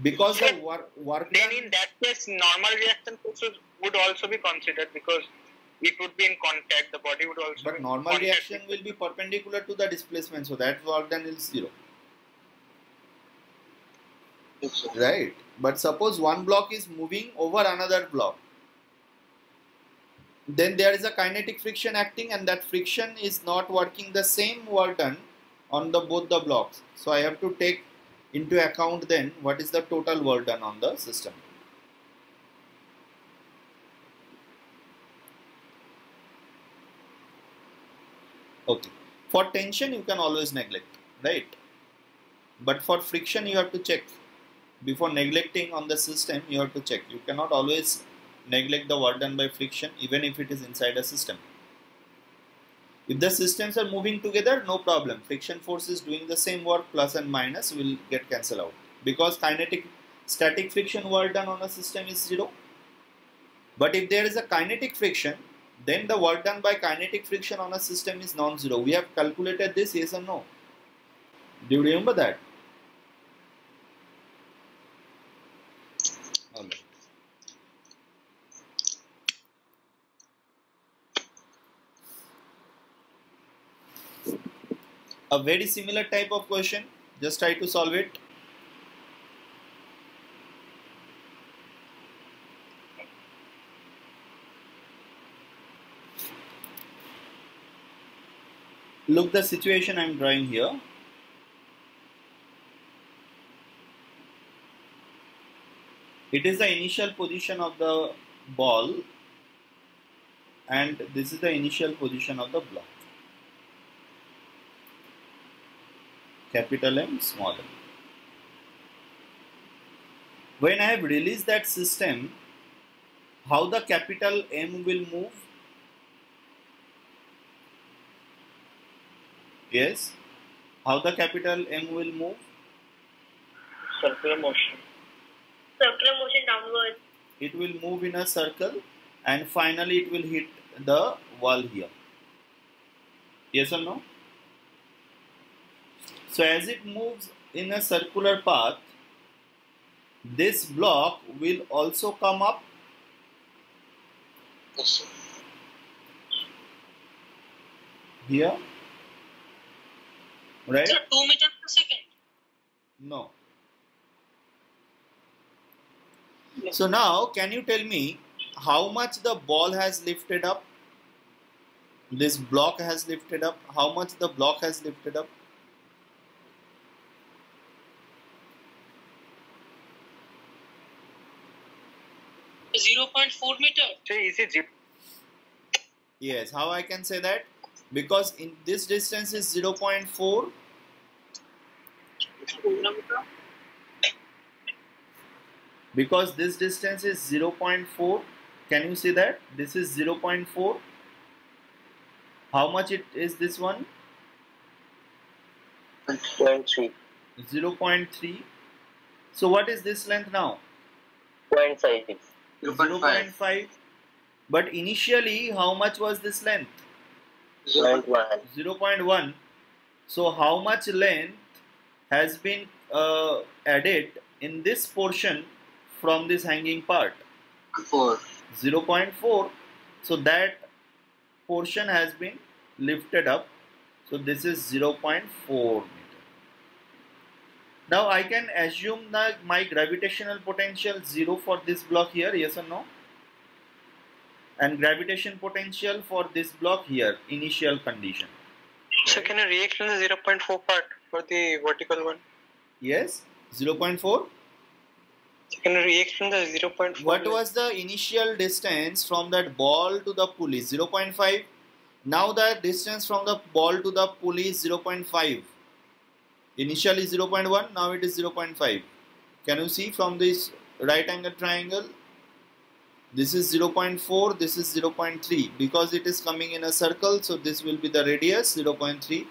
S1: because the work
S5: Then
S1: done,
S5: in that case, normal reaction forces would also be considered because it would be in contact. The body would also.
S1: but
S5: be in
S1: normal
S5: contact
S1: reaction
S5: with
S1: will be perpendicular to the displacement, so that work done is 0. Right, but suppose one block is moving over another block, then there is a kinetic friction acting, and that friction is not working the same work done on the both the blocks. So I have to take into account then what is the total work done on the system. Okay, for tension you can always neglect, right? But for friction you have to check. Before neglecting on the system, you have to check. You cannot always neglect the work done by friction even if it is inside a system. If the systems are moving together, no problem. Friction force is doing the same work, plus and minus will get cancelled out, because kinetic static friction work done on a system is 0. But if there is a kinetic friction, then the work done by kinetic friction on a system is non-zero. We have calculated this, yes or no? Do you remember that? Okay. A very similar type of question, just try to solve it. Look the situation I am drawing here. It is the initial position of the ball and this is the initial position of the block. Capital M, small m. When I have released that system, how the capital M will move? Yes, how the capital M will move?
S8: Circular motion.
S2: Circular motion downwards.
S1: It will move in a circle and finally it will hit the wall here. Yes or no? So as it moves in a circular path, this block will also come up.
S8: Yes, sir.
S1: Here, right?
S6: So 2 meters per second.
S1: No. So now, can you tell me how much the ball has lifted up? This block has lifted up. How much the block has lifted up?
S6: 0.4 meter.
S5: So is it 0?
S1: Yes, how I can say that? Because in this distance is 0.4. Because this distance is 0.4. Can you see that? This is 0.4. How much it is this one?
S8: 0.3.
S1: 0.3. So what is this length now?
S8: 0.5.
S1: 0.5. But initially, how much was this length?
S8: 0.1.
S1: 0.1. So how much length has been added in this portion from this hanging part?
S8: 4.
S1: 0.4. So that portion has been lifted up. So this is 0.4 meter. Now I can assume that my gravitational potential 0 for this block here, yes or no? And gravitation potential for this block here, initial condition.
S8: So can you re-explain the 0.4 part for the vertical one?
S1: Yes, 0.4.
S8: So can you re-explain the 0.4?
S1: What was the initial distance from that ball to the pulley? 0.5. Now the distance from the ball to the pulley is 0.5. Initially 0.1, now it is 0.5. Can you see from this right angle triangle? This is 0.4, this is 0.3. Because it is coming in a circle, so this will be the radius 0.3.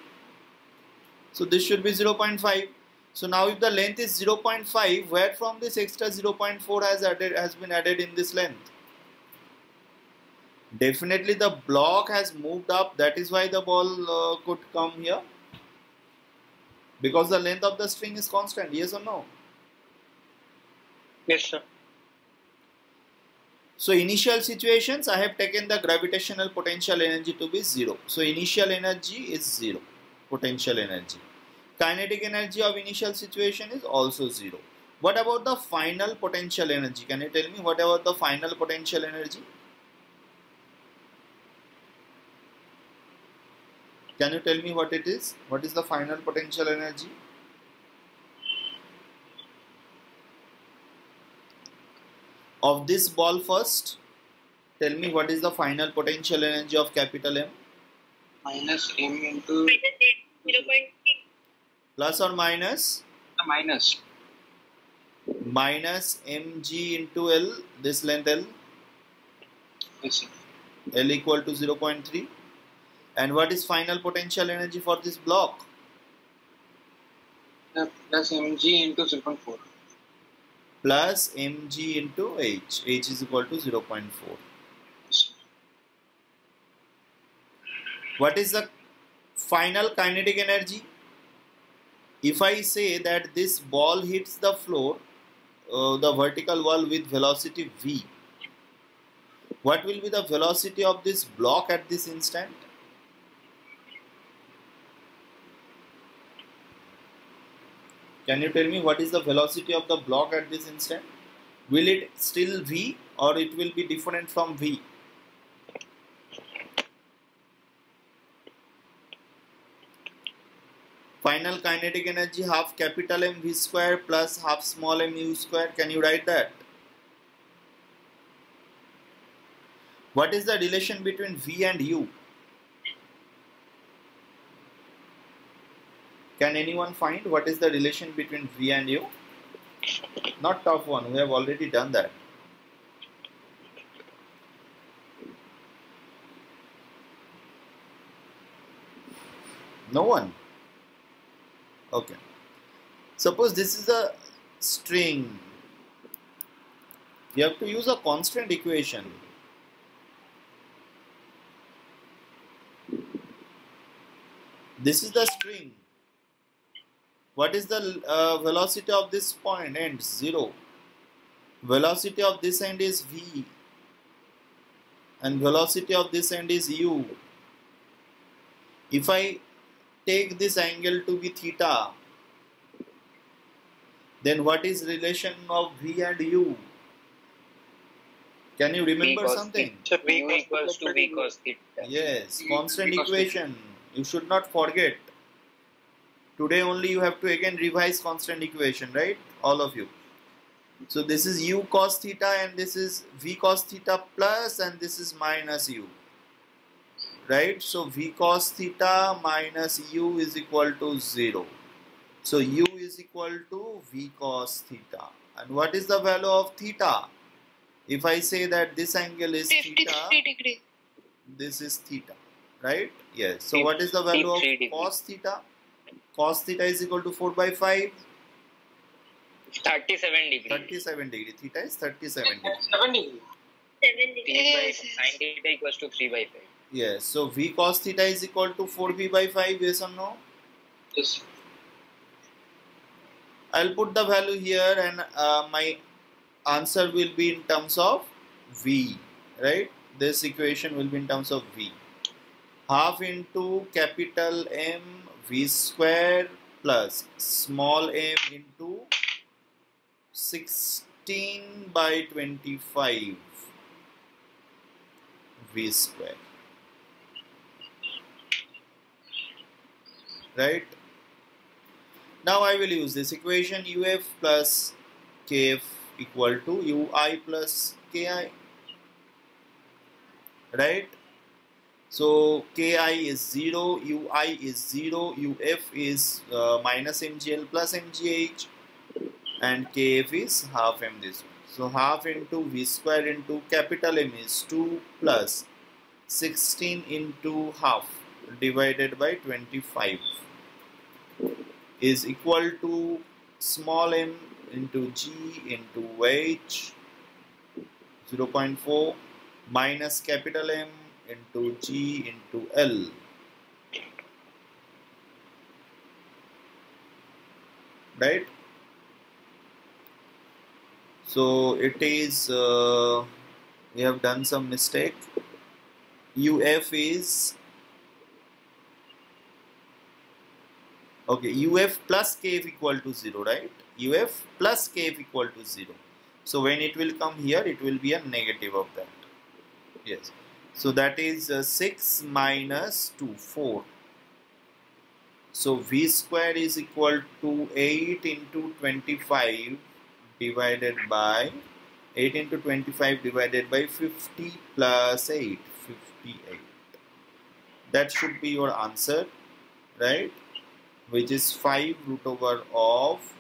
S1: So this should be 0.5. So now if the length is 0.5, where from this extra 0.4 has been added in this length? Definitely the block has moved up, that is why the ball could come here. Because the length of the string is constant, yes or no?
S8: Yes, sir.
S1: So initial situations, I have taken the gravitational potential energy to be 0. So initial energy is 0, potential energy. Kinetic energy of initial situation is also 0. What about the final potential energy? Can you tell me what about the final potential energy? Can you tell me what it is? What is the final potential energy? Of this ball first, tell me what is the final potential energy of capital M?
S8: Minus M into...
S2: Minus 0.3.
S1: Plus or minus?
S8: Minus.
S1: Minus mg into L, this length L?
S8: Yes, sir.
S1: L equal to 0.3. And what is final potential energy for this block?
S8: Plus mg into 0.4.
S1: plus mg into h. H is equal to 0.4. What is the final kinetic energy? If I say that this ball hits the floor, the vertical wall with velocity v, what will be the velocity of this block at this instant? Can you tell me what is the velocity of the block at this instant? Will it still v or it will be different from v? Final kinetic energy half capital M v square plus half small m u square. Can you write that? What is the relation between v and u? Can anyone find what is the relation between v and u? Not tough one, we have already done that. No one? Okay. Suppose this is a string. You have to use a constant equation. This is the string. What is the velocity of this point? End 0. Velocity of this end is v, and velocity of this end is u. If I take this angle to be theta, then what is relation of v and u? Can you remember something?
S3: U equals to v cos theta.
S1: Yes, constant equation. You should not forget. Today only you have to again revise constant equation, right? All of you. So this is u cos theta and this is v cos theta plus and this is minus u. Right? So v cos theta minus u is equal to 0. So u is equal to v cos theta. And what is the value of theta? If I say that this angle is
S7: 53
S1: theta,
S7: degree.
S1: this is theta. Right? Yes. So what is the value of
S3: 53
S1: cos theta? Cos theta is equal to 4 by 5.
S3: 37 degree.
S1: 37 degree. Theta is 37 degree.
S8: 7 degree.
S2: 7 degree.
S7: Yes,
S3: Sin
S7: yes.
S3: theta equals to 3 by 5.
S1: Yes. So v cos theta is equal to 4v by 5. Yes or no?
S8: Yes.
S1: I'll put the value here and my answer will be in terms of v. Right? This equation will be in terms of v. Half into capital M v square plus small m into 16 by 25 v square. Right? Now I will use this equation uf plus kf equal to ui plus ki. Right? So ki is 0, ui is 0, uf is minus mgl plus mgh, and kf is half m this one. So half into v square into capital M is 2 plus 16 into half divided by 25 is equal to small m into g into h 0.4 minus capital M into G into L. Right? So it is, we have done some mistake. UF is, okay, UF plus KF equal to 0, right? UF plus KF equal to 0. So when it will come here, it will be a negative of that. Yes. So that is 6 minus 2, 4. So V square is equal to 8 into 25 divided by 8 into 25 divided by 50 plus 8, 58. That should be your answer, right? Which is 5 root over of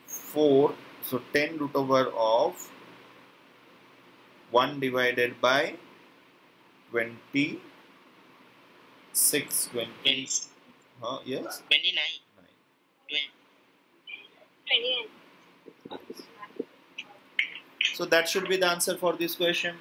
S1: 4. So 10 root over of 1 divided by 26, 20, yes?
S3: 29.
S2: 29.
S1: So that should be the answer for this question.